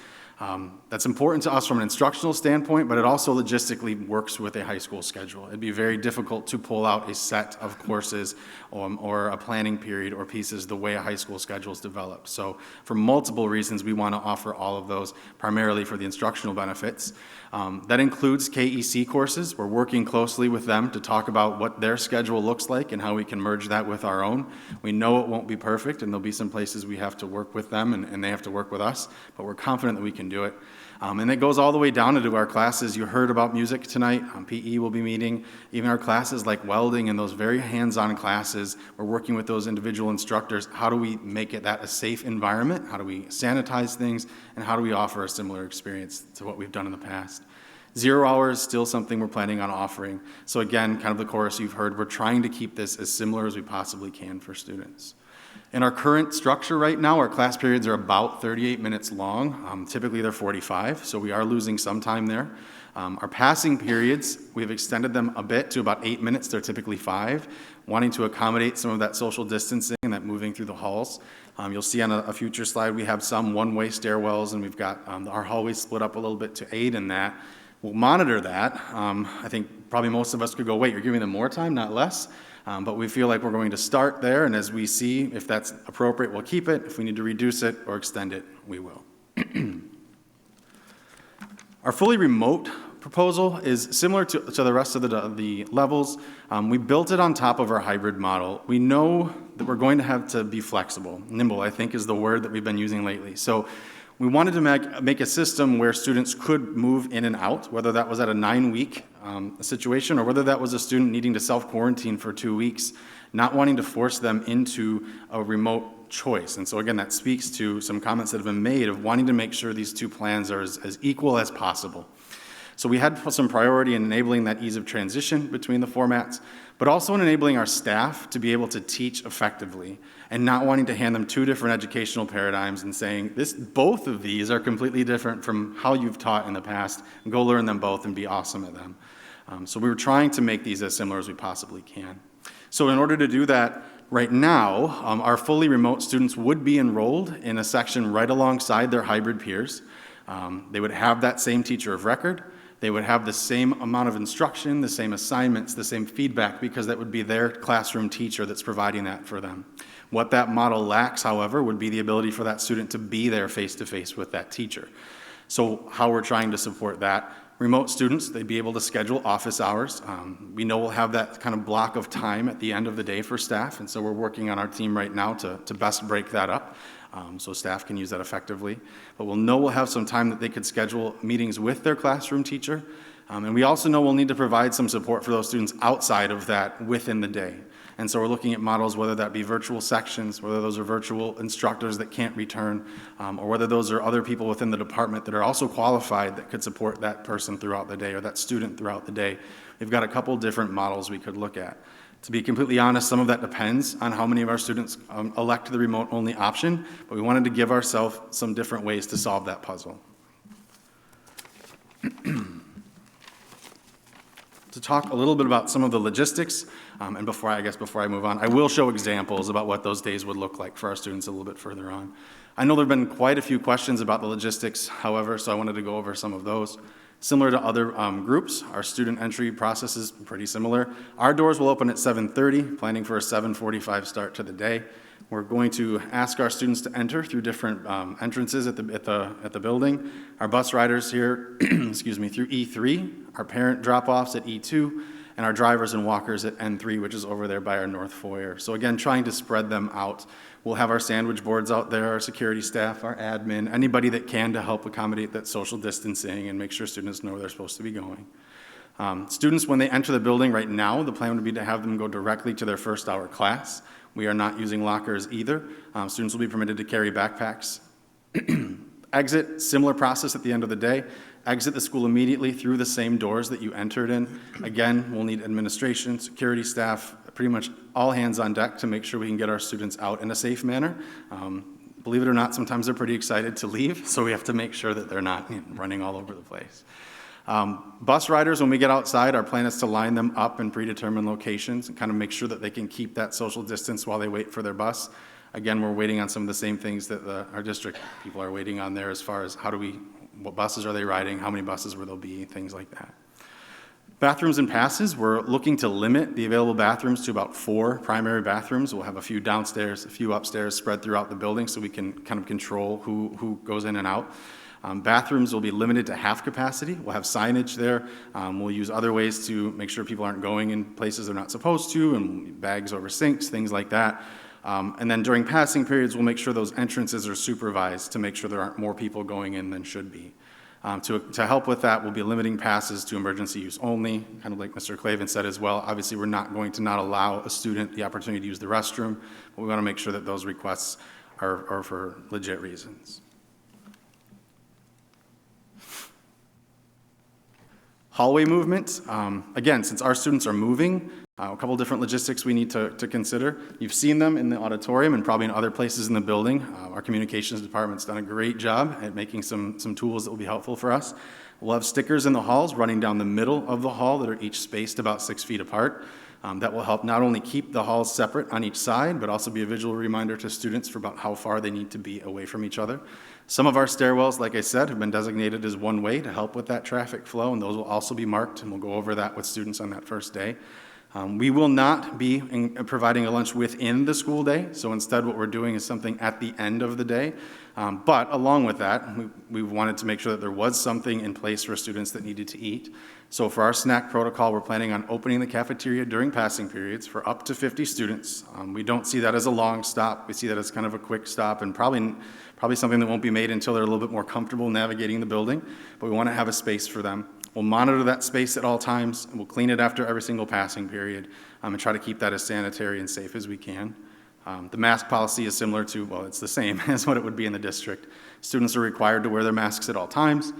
That's important to us from an instructional standpoint, but it also logistically works with a high school schedule. It'd be very difficult to pull out a set of courses or a planning period or pieces the way a high school schedule is developed. So for multiple reasons, we want to offer all of those, primarily for the instructional benefits. That includes KEC courses. We're working closely with them to talk about what their schedule looks like and how we can merge that with our own. We know it won't be perfect, and there'll be some places we have to work with them and they have to work with us, but we're confident that we can do it. And it goes all the way down into our classes. You heard about music tonight. PE will be meeting. Even our classes like welding and those very hands-on classes, we're working with those individual instructors. How do we make it that a safe environment? How do we sanitize things? And how do we offer a similar experience to what we've done in the past? 0 hours, still something we're planning on offering. So again, kind of the chorus you've heard, we're trying to keep this as similar as we possibly can for students. In our current structure right now, our class periods are about 38 minutes long. Typically they're 45, so we are losing some time there. Our passing periods, we've extended them a bit to about 8 minutes. They're typically 5, wanting to accommodate some of that social distancing and that moving through the halls. You'll see on a future slide, we have some one-way stairwells, and we've got our hallways split up a little bit to aid in that. We'll monitor that. I think probably most of us could go, wait, you're giving them more time, not less? But we feel like we're going to start there, and as we see if that's appropriate, we'll keep it. If we need to reduce it or extend it, we will. Our fully remote proposal is similar to the rest of the levels. We built it on top of our hybrid model. We know that we're going to have to be flexible. Nimble, I think, is the word that we've been using lately. So we wanted to make a system where students could move in and out, whether that was at a 9-week situation or whether that was a student needing to self-quarantine for 2 weeks, not wanting to force them into a remote choice. And so again, that speaks to some comments that have been made of wanting to make sure these two plans are as equal as possible. So we had some priority in enabling that ease of transition between the formats, but also in enabling our staff to be able to teach effectively and not wanting to hand them two different educational paradigms and saying, both of these are completely different from how you've taught in the past, and go learn them both and be awesome at them. So we were trying to make these as similar as we possibly can. So in order to do that, right now, our fully remote students would be enrolled in a section right alongside their hybrid peers. They would have that same teacher of record. They would have the same amount of instruction, the same assignments, the same feedback, because that would be their classroom teacher that's providing that for them. What that model lacks, however, would be the ability for that student to be there face-to-face with that teacher. So how we're trying to support that. Remote students, they'd be able to schedule office hours. We know we'll have that kind of block of time at the end of the day for staff, and so we're working on our team right now to best break that up. So staff can use that effectively. But we'll have some time that they could schedule meetings with their classroom teacher. And we also know we'll need to provide some support for those students outside of that within the day. And so we're looking at models, whether that be virtual sections, whether those are virtual instructors that can't return, or whether those are other people within the department that are also qualified that could support that person throughout the day or that student throughout the day. We've got a couple different models we could look at. To be completely honest, some of that depends on how many of our students elect the remote-only option, but we wanted to give ourselves some different ways to solve that puzzle. To talk a little bit about some of the logistics, and before I move on, I will show examples about what those days would look like for our students a little bit further on. I know there have been quite a few questions about the logistics, however, so I wanted to go over some of those. Similar to other groups, our student entry process is pretty similar. Our doors will open at 7:30, planning for a 7:45 start to the day. We're going to ask our students to enter through different entrances at the building. Our bus riders here, excuse me, through E3, our parent drop-offs at E2, and our drivers and walkers at N3, which is over there by our north foyer. So again, trying to spread them out. We'll have our sandwich boards out there, our security staff, our admin, anybody that can to help accommodate that social distancing and make sure students know where they're supposed to be going. Students, when they enter the building right now, the plan would be to have them go directly to their first hour class. We are not using lockers either. Students will be permitted to carry backpacks. Exit, similar process at the end of the day. Exit the school immediately through the same doors that you entered in. Again, we'll need administration, security staff, pretty much all hands on deck to make sure we can get our students out in a safe manner. Believe it or not, sometimes they're pretty excited to leave, so we have to make sure that they're not running all over the place. Bus riders, when we get outside, our plan is to line them up in predetermined locations and kind of make sure that they can keep that social distance while they wait for their bus. Again, we're waiting on some of the same things that our district people are waiting on there as far as what buses are they riding, how many buses will there be, things like that. Bathrooms and passes, we're looking to limit the available bathrooms to about 4 primary bathrooms. We'll have a few downstairs, a few upstairs spread throughout the building so we can kind of control who goes in and out. Bathrooms will be limited to half capacity. We'll have signage there. We'll use other ways to make sure people aren't going in places they're not supposed to, and bags over sinks, things like that. And then during passing periods, we'll make sure those entrances are supervised to make sure there aren't more people going in than should be. To help with that, we'll be limiting passes to emergency use only, kind of like Mr. Clavin said as well. Obviously, we're not going to not allow a student the opportunity to use the restroom, but we want to make sure that those requests are for legit reasons. Hallway movement, again, since our students are moving, a couple different logistics we need to consider. You've seen them in the auditorium and probably in other places in the building. Our communications department's done a great job at making some tools that will be helpful for us. We'll have stickers in the halls running down the middle of the hall that are each spaced about 6 feet apart. That will help not only keep the halls separate on each side, but also be a visual reminder to students for about how far they need to be away from each other. Some of our stairwells, like I said, have been designated as one way to help with that traffic flow, and those will also be marked, and we'll go over that with students on that first day. We will not be providing a lunch within the school day, so instead what we're doing is something at the end of the day. But along with that, we wanted to make sure that there was something in place for students that needed to eat. So for our snack protocol, we're planning on opening the cafeteria during passing periods for up to 50 students. We don't see that as a long stop. We see that as kind of a quick stop and probably something that won't be made until they're a little bit more comfortable navigating the building, but we want to have a space for them. We'll monitor that space at all times, and we'll clean it after every single passing period, and try to keep that as sanitary and safe as we can. The mask policy is similar to, well, it's the same as what it would be in the district. Students are required to wear their masks at all times.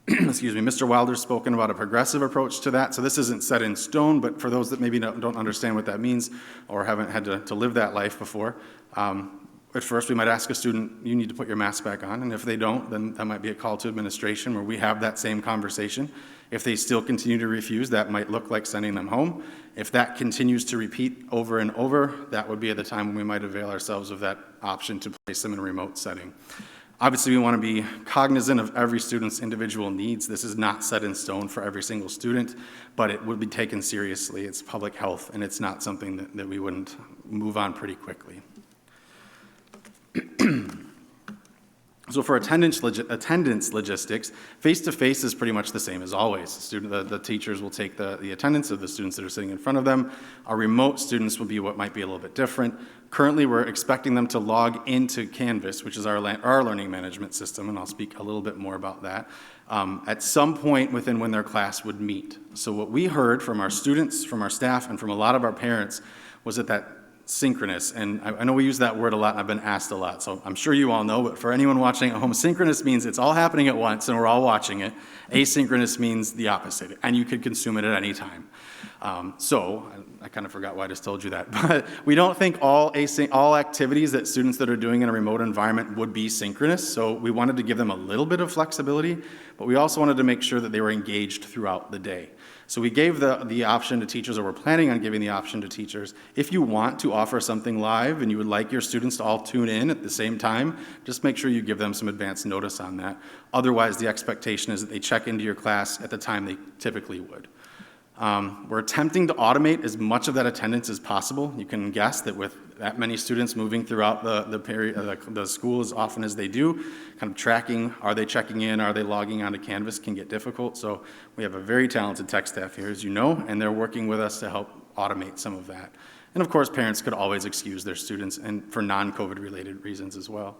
Excuse me, Mr. Wilder's spoken about a progressive approach to that, so this isn't set in stone, but for those that maybe don't understand what that means or haven't had to live that life before, at first we might ask a student, you need to put your mask back on, and if they don't, then that might be a call to administration where we have that same conversation. If they still continue to refuse, that might look like sending them home. If that continues to repeat over and over, that would be at the time when we might avail ourselves of that option to place them in a remote setting. Obviously, we want to be cognizant of every student's individual needs. This is not set in stone for every single student, but it would be taken seriously. It's public health, and it's not something that we wouldn't move on pretty quickly. So for attendance logistics, face-to-face is pretty much the same as always. The teachers will take the attendance of the students that are sitting in front of them. Our remote students will be what might be a little bit different. Currently, we're expecting them to log into Canvas, which is our learning management system, and I'll speak a little bit more about that, at some point within when their class would meet. So what we heard from our students, from our staff, and from a lot of our parents was that synchronous, and I know we use that word a lot and I've been asked a lot, so I'm sure you all know, but for anyone watching at home, synchronous means it's all happening at once and we're all watching it. Asynchronous means the opposite, and you could consume it at any time. So I kind of forgot why I just told you that, but we don't think all activities that students that are doing in a remote environment would be synchronous, so we wanted to give them a little bit of flexibility, but we also wanted to make sure that they were engaged throughout the day. So we gave the option to teachers, or we're planning on giving the option to teachers, if you want to offer something live and you would like your students to all tune in at the same time, just make sure you give them some advance notice on that. Otherwise, the expectation is that they check into your class at the time they typically would. We're attempting to automate as much of that attendance as possible. You can guess that with that many students moving throughout the school as often as they do, kind of tracking, are they checking in, are they logging onto Canvas, can get difficult. So we have a very talented tech staff here, as you know, and they're working with us to help automate some of that. And of course, parents could always excuse their students and for non-COVID related reasons as well.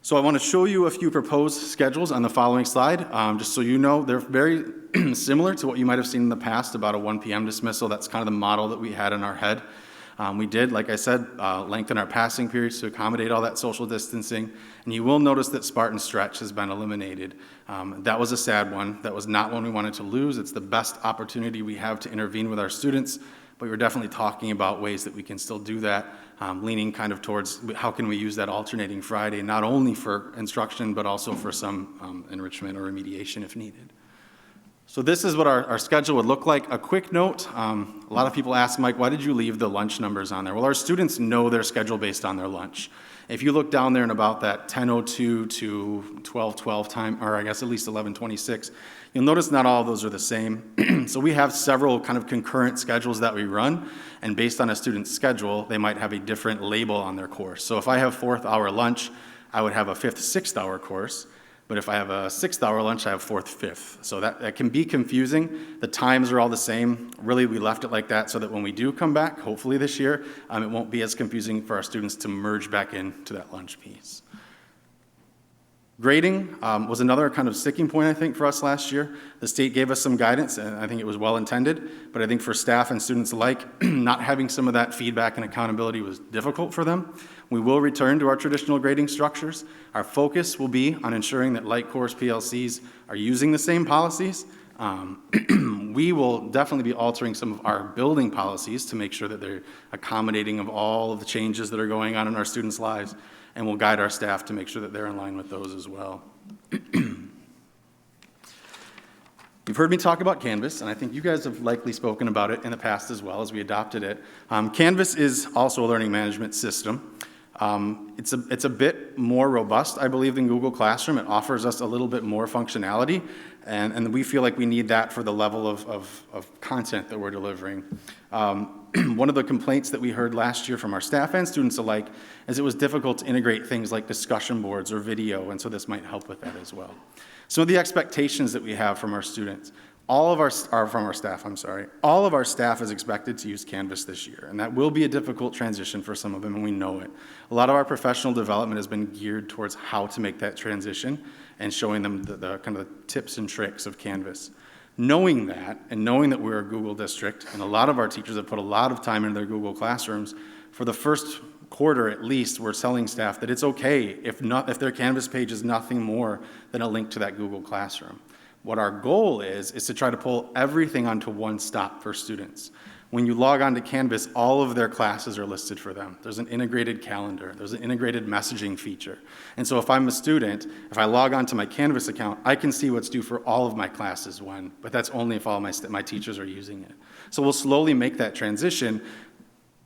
So I want to show you a few proposed schedules on the following slide. Just so you know, they're very similar to what you might have seen in the past about a 1 p.m. dismissal. That's kind of the model that we had in our head. We did, like I said, lengthen our passing periods to accommodate all that social distancing. And you will notice that Spartan Stretch has been eliminated. That was a sad one. That was not one we wanted to lose. It's the best opportunity we have to intervene with our students. But we're definitely talking about ways that we can still do that, leaning kind of towards how can we use that alternating Friday, not only for instruction, but also for some enrichment or remediation if needed. So this is what our schedule would look like. A quick note, a lot of people ask, Mike, why did you leave the lunch numbers on there? Well, our students know their schedule based on their lunch. If you look down there in about that 10:02 to 12:12 time, or I guess at least 11:26, you'll notice not all of those are the same. So we have several kind of concurrent schedules that we run, and based on a student's schedule, they might have a different label on their course. So if I have 4th hour lunch, I would have a 5th, 6th hour course. But if I have a 6th hour lunch, I have 4th, 5th. So that can be confusing. The times are all the same. Really, we left it like that so that when we do come back, hopefully this year, it won't be as confusing for our students to merge back into that lunch piece. Grading was another kind of sticking point, I think, for us last year. The state gave us some guidance, and I think it was well intended, but I think for staff and students alike, not having some of that feedback and accountability was difficult for them. We will return to our traditional grading structures. Our focus will be on ensuring that light course PLCs are using the same policies. We will definitely be altering some of our building policies to make sure that they're accommodating of all of the changes that are going on in our students' lives, and we'll guide our staff to make sure that they're in line with those as well. You've heard me talk about Canvas, and I think you guys have likely spoken about it in the past as well as we adopted it. Canvas is also a learning management system. It's a bit more robust, I believe, than Google Classroom. It offers us a little bit more functionality, and we feel like we need that for the level of content that we're delivering. One of the complaints that we heard last year from our staff and students alike is it was difficult to integrate things like discussion boards or video, and so this might help with that as well. So the expectations that we have from our students, all of our staff is expected to use Canvas this year, and that will be a difficult transition for some of them, and we know it. A lot of our professional development has been geared towards how to make that transition and showing them the kind of the tips and tricks of Canvas. Knowing that, and knowing that we're a Google district, and a lot of our teachers have put a lot of time into their Google Classrooms, for the first quarter at least, we're telling staff that it's okay if their Canvas page is nothing more than a link to that Google Classroom. What our goal is to try to pull everything onto one stop for students. When you log on to Canvas, all of their classes are listed for them. There's an integrated calendar. There's an integrated messaging feature. And so if I'm a student, if I log on to my Canvas account, I can see what's due for all of my classes when, but that's only if all my teachers are using it. So we'll slowly make that transition,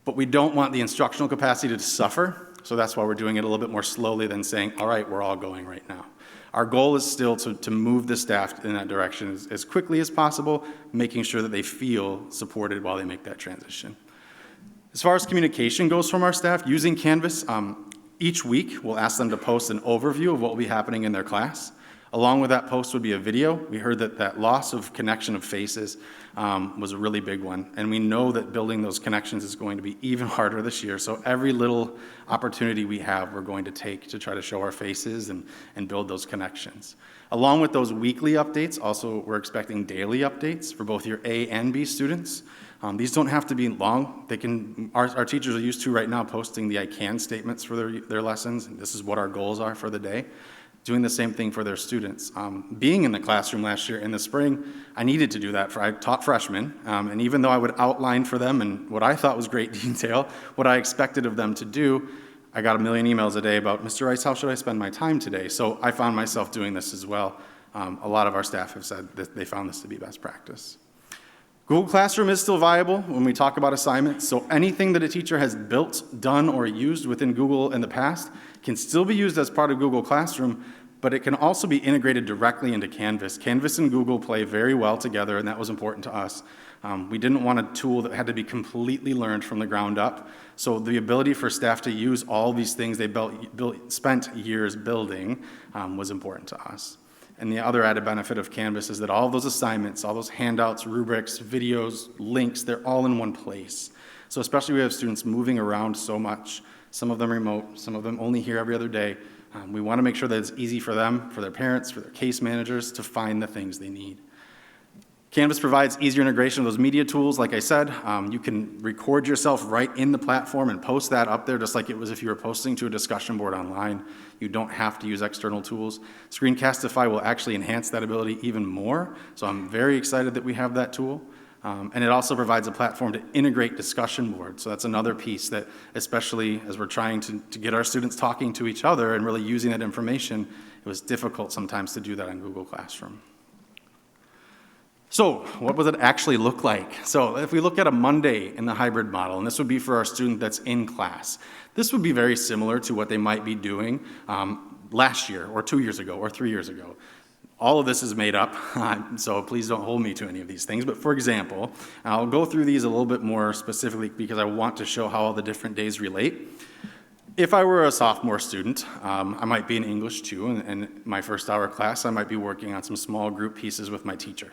but we don't want the instructional capacity to suffer. So that's why we're doing it a little bit more slowly than saying, all right, we're all going right now. Our goal is still to move the staff in that direction as quickly as possible, making sure that they feel supported while they make that transition. As far as communication goes from our staff, using Canvas, each week we'll ask them to post an overview of what will be happening in their class. Along with that post would be a video. We heard that loss of connection of faces was a really big one, and we know that building those connections is going to be even harder this year, so every little opportunity we have, we're going to take to try to show our faces and build those connections. Along with those weekly updates, also we're expecting daily updates for both your A and B students. These don't have to be long. Our teachers are used to right now posting the I can statements for their lessons, and this is what our goals are for the day. Doing the same thing for their students. Being in the classroom last year in the spring, I needed to do that. I taught freshmen, and even though I would outline for them in what I thought was great detail, what I expected of them to do, I got a million emails a day about, Mr. Rice, how should I spend my time today? So I found myself doing this as well. A lot of our staff have said that they found this to be best practice. Google Classroom is still viable when we talk about assignments, so anything that a teacher has built, done, or used within Google in the past can still be used as part of Google Classroom, but it can also be integrated directly into Canvas. Canvas and Google play very well together, and that was important to us. We didn't want a tool that had to be completely learned from the ground up, so the ability for staff to use all these things they spent years building was important to us. And the other added benefit of Canvas is that all of those assignments, all those handouts, rubrics, videos, links, they're all in one place. So especially we have students moving around so much, some of them remote, some of them only here every other day. We want to make sure that it's easy for them, for their parents, for their case managers to find the things they need. Canvas provides easier integration of those media tools. Like I said, you can record yourself right in the platform and post that up there just like it was if you were posting to a discussion board online. You don't have to use external tools. Screencastify will actually enhance that ability even more, so I'm very excited that we have that tool. And it also provides a platform to integrate discussion boards. So that's another piece that, especially as we're trying to get our students talking to each other and really using that information, it was difficult sometimes to do that on Google Classroom. So what would it actually look like? So if we look at a Monday in the hybrid model, and this would be for our student that's in class, this would be very similar to what they might be doing last year or 2 years ago or 3 years ago. All of this is made up, so please don't hold me to any of these things. But for example, I'll go through these a little bit more specifically because I want to show how all the different days relate. If I were a sophomore student, I might be in English 2, and my first hour class, I might be working on some small group pieces with my teacher.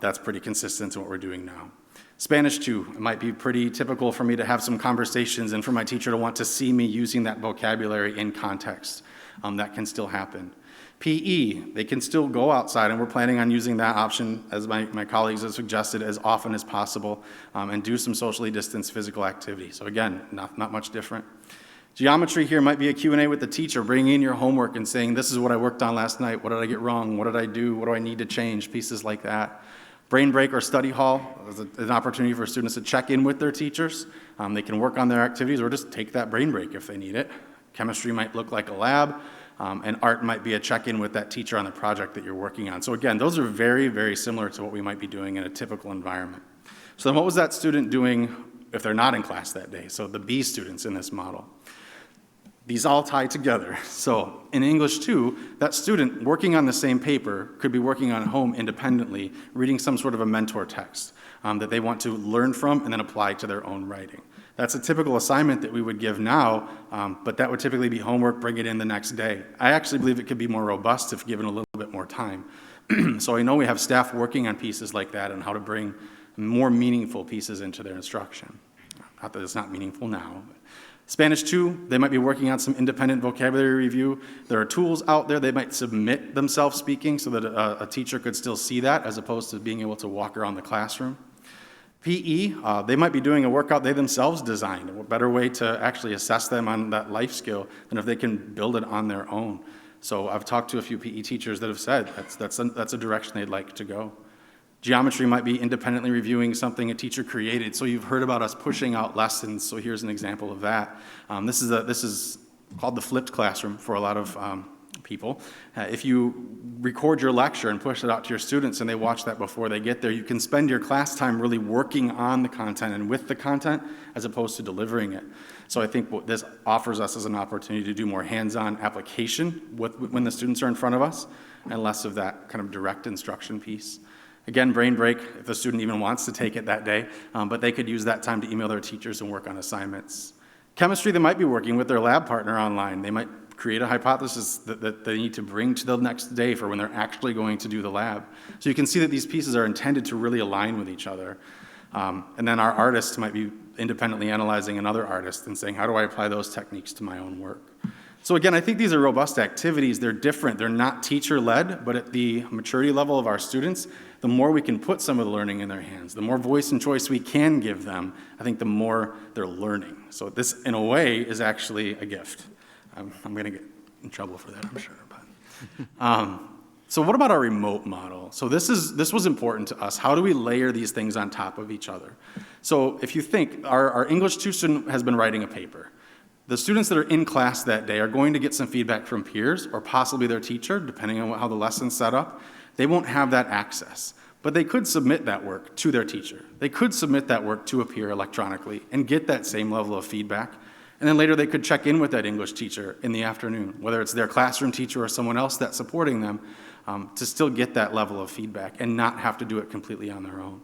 That's pretty consistent to what we're doing now. Spanish 2, it might be pretty typical for me to have some conversations and for my teacher to want to see me using that vocabulary in context. That can still happen. PE, they can still go outside, and we're planning on using that option, as my colleagues have suggested, as often as possible, and do some socially distanced physical activity. So again, not much different. Geometry here might be a Q&A with the teacher, bringing in your homework and saying, this is what I worked on last night, what did I get wrong, what did I do, what do I need to change, pieces like that. Brain break or study hall is an opportunity for students to check in with their teachers. They can work on their activities or just take that brain break if they need it. Chemistry might look like a lab. And art might be a check-in with that teacher on the project that you're working on. So again, those are very, very similar to what we might be doing in a typical environment. So then what was that student doing if they're not in class that day? So the B students in this model. These all tie together. So in English 2, that student working on the same paper could be working on home independently, reading some sort of a mentor text that they want to learn from and then apply to their own writing. That's a typical assignment that we would give now, but that would typically be homework, bring it in the next day. I actually believe it could be more robust if given a little bit more time. So I know we have staff working on pieces like that and how to bring more meaningful pieces into their instruction. Not that it's not meaningful now. Spanish 2, they might be working on some independent vocabulary review. There are tools out there they might submit themselves speaking so that a teacher could still see that as opposed to being able to walk around the classroom. PE, they might be doing a workout they themselves designed, a better way to actually assess them on that life skill than if they can build it on their own. So I've talked to a few PE teachers that have said that's a direction they'd like to go. Geometry might be independently reviewing something a teacher created. So you've heard about us pushing out lessons, so here's an example of that. This is called the flipped classroom for a lot of people. If you record your lecture and push it out to your students and they watch that before they get there, you can spend your class time really working on the content and with the content as opposed to delivering it. So I think what this offers us is an opportunity to do more hands-on application when the students are in front of us and less of that kind of direct instruction piece. Again, brain break, if the student even wants to take it that day, but they could use that time to email their teachers and work on assignments. Chemistry, they might be working with their lab partner online. They might create a hypothesis that they need to bring to the next day for when they're actually going to do the lab. So you can see that these pieces are intended to really align with each other. And then our artists might be independently analyzing another artist and saying, how do I apply those techniques to my own work? So again, I think these are robust activities. They're different. They're not teacher-led, but at the maturity level of our students, the more we can put some of the learning in their hands, the more voice and choice we can give them, I think the more they're learning. So this, in a way, is actually a gift. I'm going to get in trouble for that, I'm sure. But, so what about our remote model? So this was important to us. How do we layer these things on top of each other? So if you think, our English 2 student has been writing a paper. The students that are in class that day are going to get some feedback from peers or possibly their teacher, depending on how the lesson's set up. They won't have that access. But they could submit that work to their teacher. They could submit that work to a peer electronically and get that same level of feedback. And then later they could check in with that English teacher in the afternoon, whether it's their classroom teacher or someone else that's supporting them, to still get that level of feedback and not have to do it completely on their own.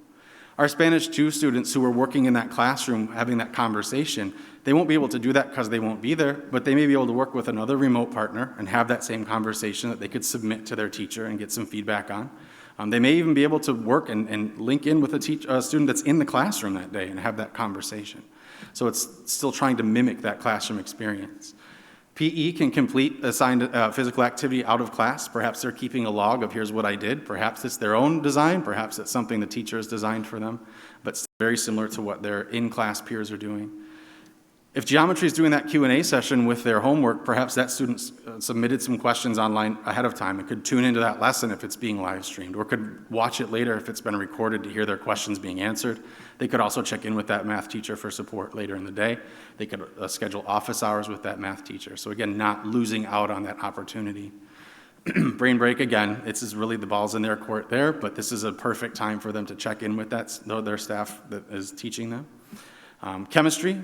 Our Spanish 2 students who are working in that classroom having that conversation, they won't be able to do that because they won't be there, but they may be able to work with another remote partner and have that same conversation that they could submit to their teacher and get some feedback on. They may even be able to work and link in with a student that's in the classroom that day and have that conversation. So it's still trying to mimic that classroom experience. PE can complete assigned physical activity out of class. Perhaps they're keeping a log of here's what I did. Perhaps it's their own design. Perhaps it's something the teacher has designed for them, but it's very similar to what their in-class peers are doing. If geometry is doing that Q&A session with their homework, perhaps that student submitted some questions online ahead of time and could tune into that lesson if it's being live streamed, or could watch it later if it's been recorded to hear their questions being answered. They could also check in with that math teacher for support later in the day. They could schedule office hours with that math teacher. So again, not losing out on that opportunity. Brain break, again, it's really the ball's in their court there, but this is a perfect time for them to check in with their staff that is teaching them. Chemistry.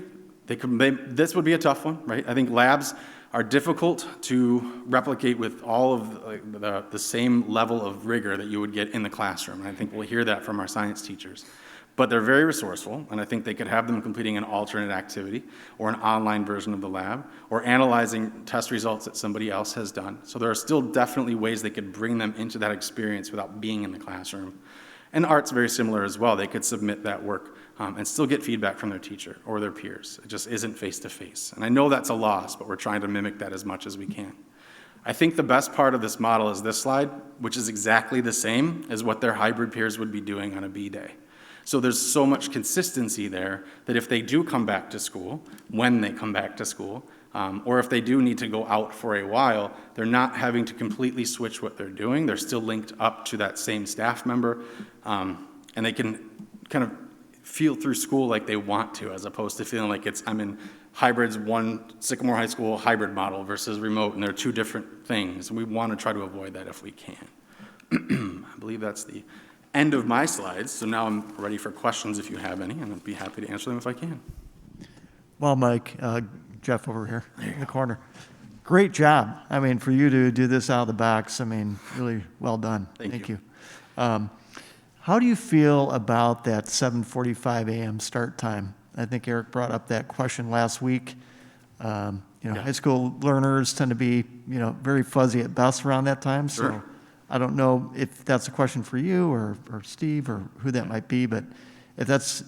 This would be a tough one, right? I think labs are difficult to replicate with all of the same level of rigor that you would get in the classroom. And I think we'll hear that from our science teachers. But they're very resourceful, and I think they could have them completing an alternate activity or an online version of the lab or analyzing test results that somebody else has done. So there are still definitely ways they could bring them into that experience without being in the classroom. And art's very similar as well. They could submit that work and still get feedback from their teacher or their peers. It just isn't face-to-face. And I know that's a loss, but we're trying to mimic that as much as we can. I think the best part of this model is this slide, which is exactly the same as what their hybrid peers would be doing on a B day. So there's so much consistency there that if they do come back to school, when they come back to school, or if they do need to go out for a while, they're not having to completely switch what they're doing. They're still linked up to that same staff member, and they can kind of feel through school like they want to, as opposed to feeling like I'm in hybrids, one Sycamore High School hybrid model versus remote, and they're two different things. And we want to try to avoid that if we can. I believe that's the end of my slides. So now I'm ready for questions if you have any, and I'd be happy to answer them if I can. Well, Mike, Jeff over here in the corner. Great job. I mean, for you to do this out of the box, I mean, really well done. Thank you. How do you feel about that 7:45 a.m. start time? I think Eric brought up that question last week. High school learners tend to be, very fuzzy at best around that time. Sure. So I don't know if that's a question for you or Steve or who that might be, but if that's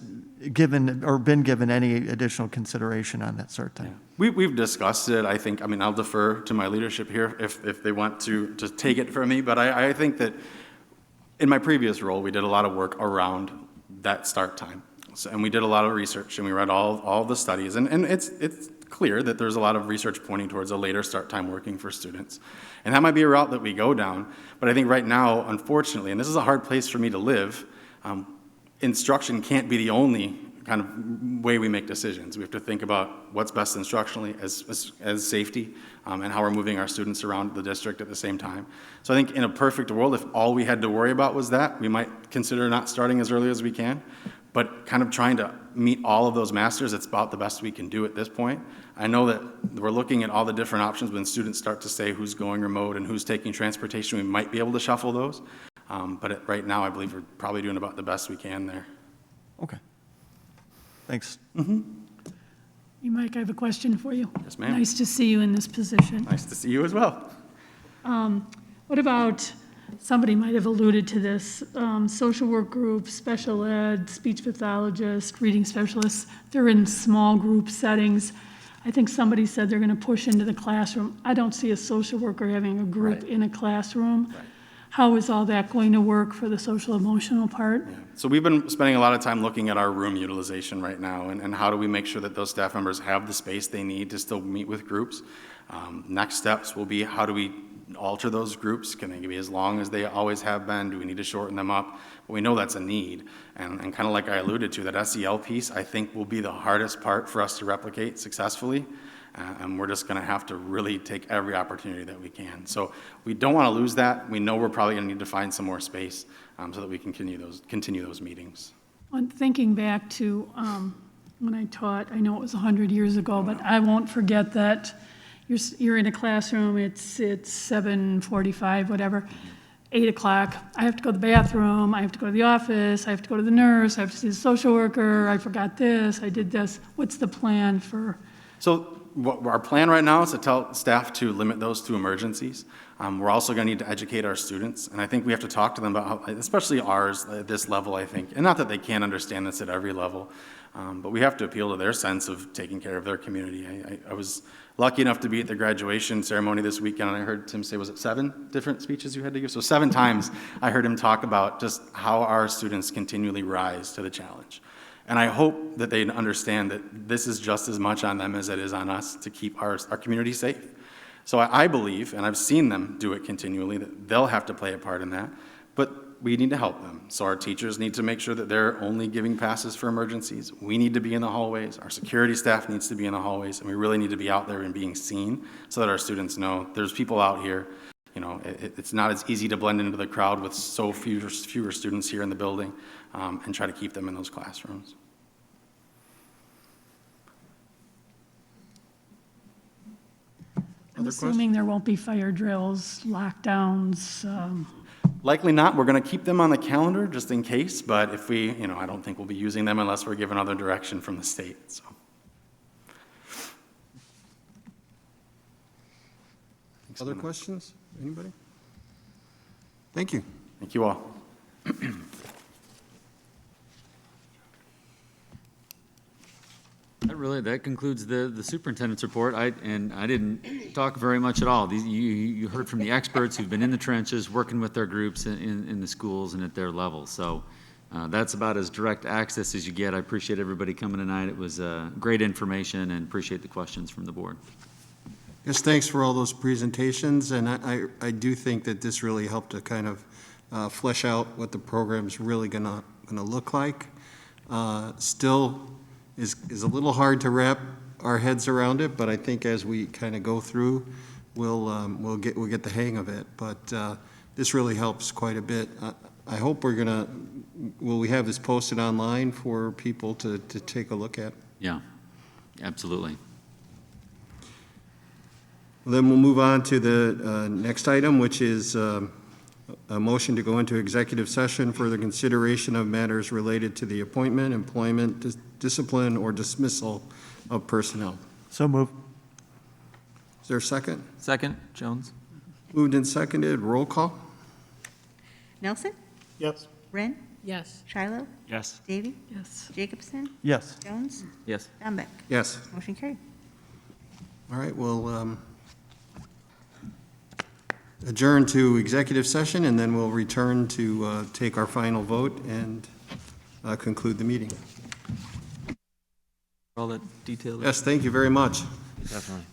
given or been given any additional consideration on that start time. We've discussed it. I'll defer to my leadership here if they want to just take it from me, but I think that in my previous role, we did a lot of work around that start time. And we did a lot of research, and we read all the studies, and it's clear that there's a lot of research pointing towards a later start time working for students. And that might be a route that we go down, but I think right now, unfortunately, and this is a hard place for me to live, instruction can't be the only kind of way we make decisions. We have to think about what's best instructionally as safety, and how we're moving our students around the district at the same time. So I think in a perfect world, if all we had to worry about was that, we might consider not starting as early as we can, but kind of trying to meet all of those masters, it's about the best we can do at this point. I know that we're looking at all the different options when students start to say who's going remote and who's taking transportation. We might be able to shuffle those, but right now I believe we're probably doing about the best we can there. Okay. Thanks. Hey, Mike, I have a question for you. Yes, ma'am. Nice to see you in this position. Nice to see you as well. What about, somebody might have alluded to this, social work groups, special ed, speech pathologist, reading specialists, they're in small group settings. I think somebody said they're going to push into the classroom. I don't see a social worker having a group in a classroom. Right. How is all that going to work for the social emotional part? Yeah. So we've been spending a lot of time looking at our room utilization right now, and how do we make sure that those staff members have the space they need to still meet with groups. Next steps will be, how do we alter those groups? Can they be as long as they always have been? Do we need to shorten them up? But we know that's a need. And kind of like I alluded to, that SEL piece, I think, will be the hardest part for us to replicate successfully. and we're just going to have to really take every opportunity that we can. So we don't want to lose that. We know we're probably going to need to find some more space so that we can continue those meetings. On thinking back to when I taught, I know it was 100 years ago, but I won't forget that you're in a classroom, it's 7:45, whatever, 8 o'clock, I have to go to the bathroom, I have to go to the office, I have to go to the nurse, I have to see the social worker, I forgot this, I did this. What's the plan for? So our plan right now is to tell staff to limit those to emergencies. We're also going to need to educate our students, and I think we have to talk to them about how, especially ours at this level, I think, and not that they can't understand this at every level, but we have to appeal to their sense of taking care of their community. I was lucky enough to be at the graduation ceremony this weekend, and I heard Tim say, was it 7 different speeches you had to give? So 7 times I heard him talk about just how our students continually rise to the challenge. And I hope that they understand that this is just as much on them as it is on us to keep our community safe. So I believe, and I've seen them do it continually, that they'll have to play a part in that, but we need to help them. So our teachers need to make sure that they're only giving passes for emergencies. We need to be in the hallways. Our security staff needs to be in the hallways, and we really need to be out there and being seen so that our students know there's people out here. You know, it's not as easy to blend into the crowd with so fewer students here in the building, and try to keep them in those classrooms. I'm assuming there won't be fire drills, lockdowns. Likely not. We're going to keep them on the calendar just in case, but if we, I don't think we'll be using them unless we're given other direction from the state. So. Other questions? Anybody? Thank you. Thank you all. That concludes the superintendent's report. I didn't talk very much at all. You heard from the experts who've been in the trenches, working with their groups in the schools and at their level. So that's about as direct access as you get. I appreciate everybody coming tonight. It was great information, and appreciate the questions from the board. Yes, thanks for all those presentations, and I do think that this really helped to kind of flesh out what the program's really gonna look like. Still is a little hard to wrap our heads around it, but I think as we kind of go through, we'll get the hang of it. But this really helps quite a bit. I hope will we have this posted online for people to take a look at? Yeah, absolutely. Then we'll move on to the next item, which is a motion to go into executive session for the consideration of matters related to the appointment, employment, discipline, or dismissal of personnel. So move. Is there a second? Second, Jones. Moved and seconded. Roll call. Nelson? Yes. Wren? Yes. Shiloh? Yes. Davy? Yes. Jacobson? Yes. Jones? Yes. Dombeck? Yes. Motion carried. All right, we'll adjourn to executive session, and then we'll return to take our final vote and conclude the meeting. All that detail. Yes, thank you very much. Definitely.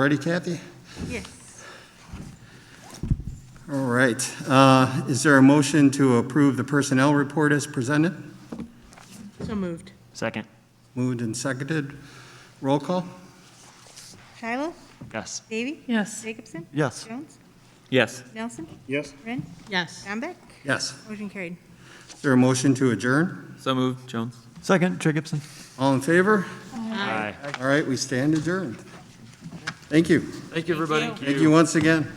ready, Kathy? Yes. All right. Is there a motion to approve the personnel report as presented? So moved. Second. Moved and seconded. Roll call? Shiloh, Yes. Davy, Yes. Jacobson. Yes. Jones, Yes. Nelson, Yes. Wren, Yes. Dombeck. Yes. Motion carried. Is there a motion to adjourn? So moved, Jones. Second, Jacobson. All in favor? Aye. All right, we stand adjourned. Thank you. Thank you, everybody. Thank you once again.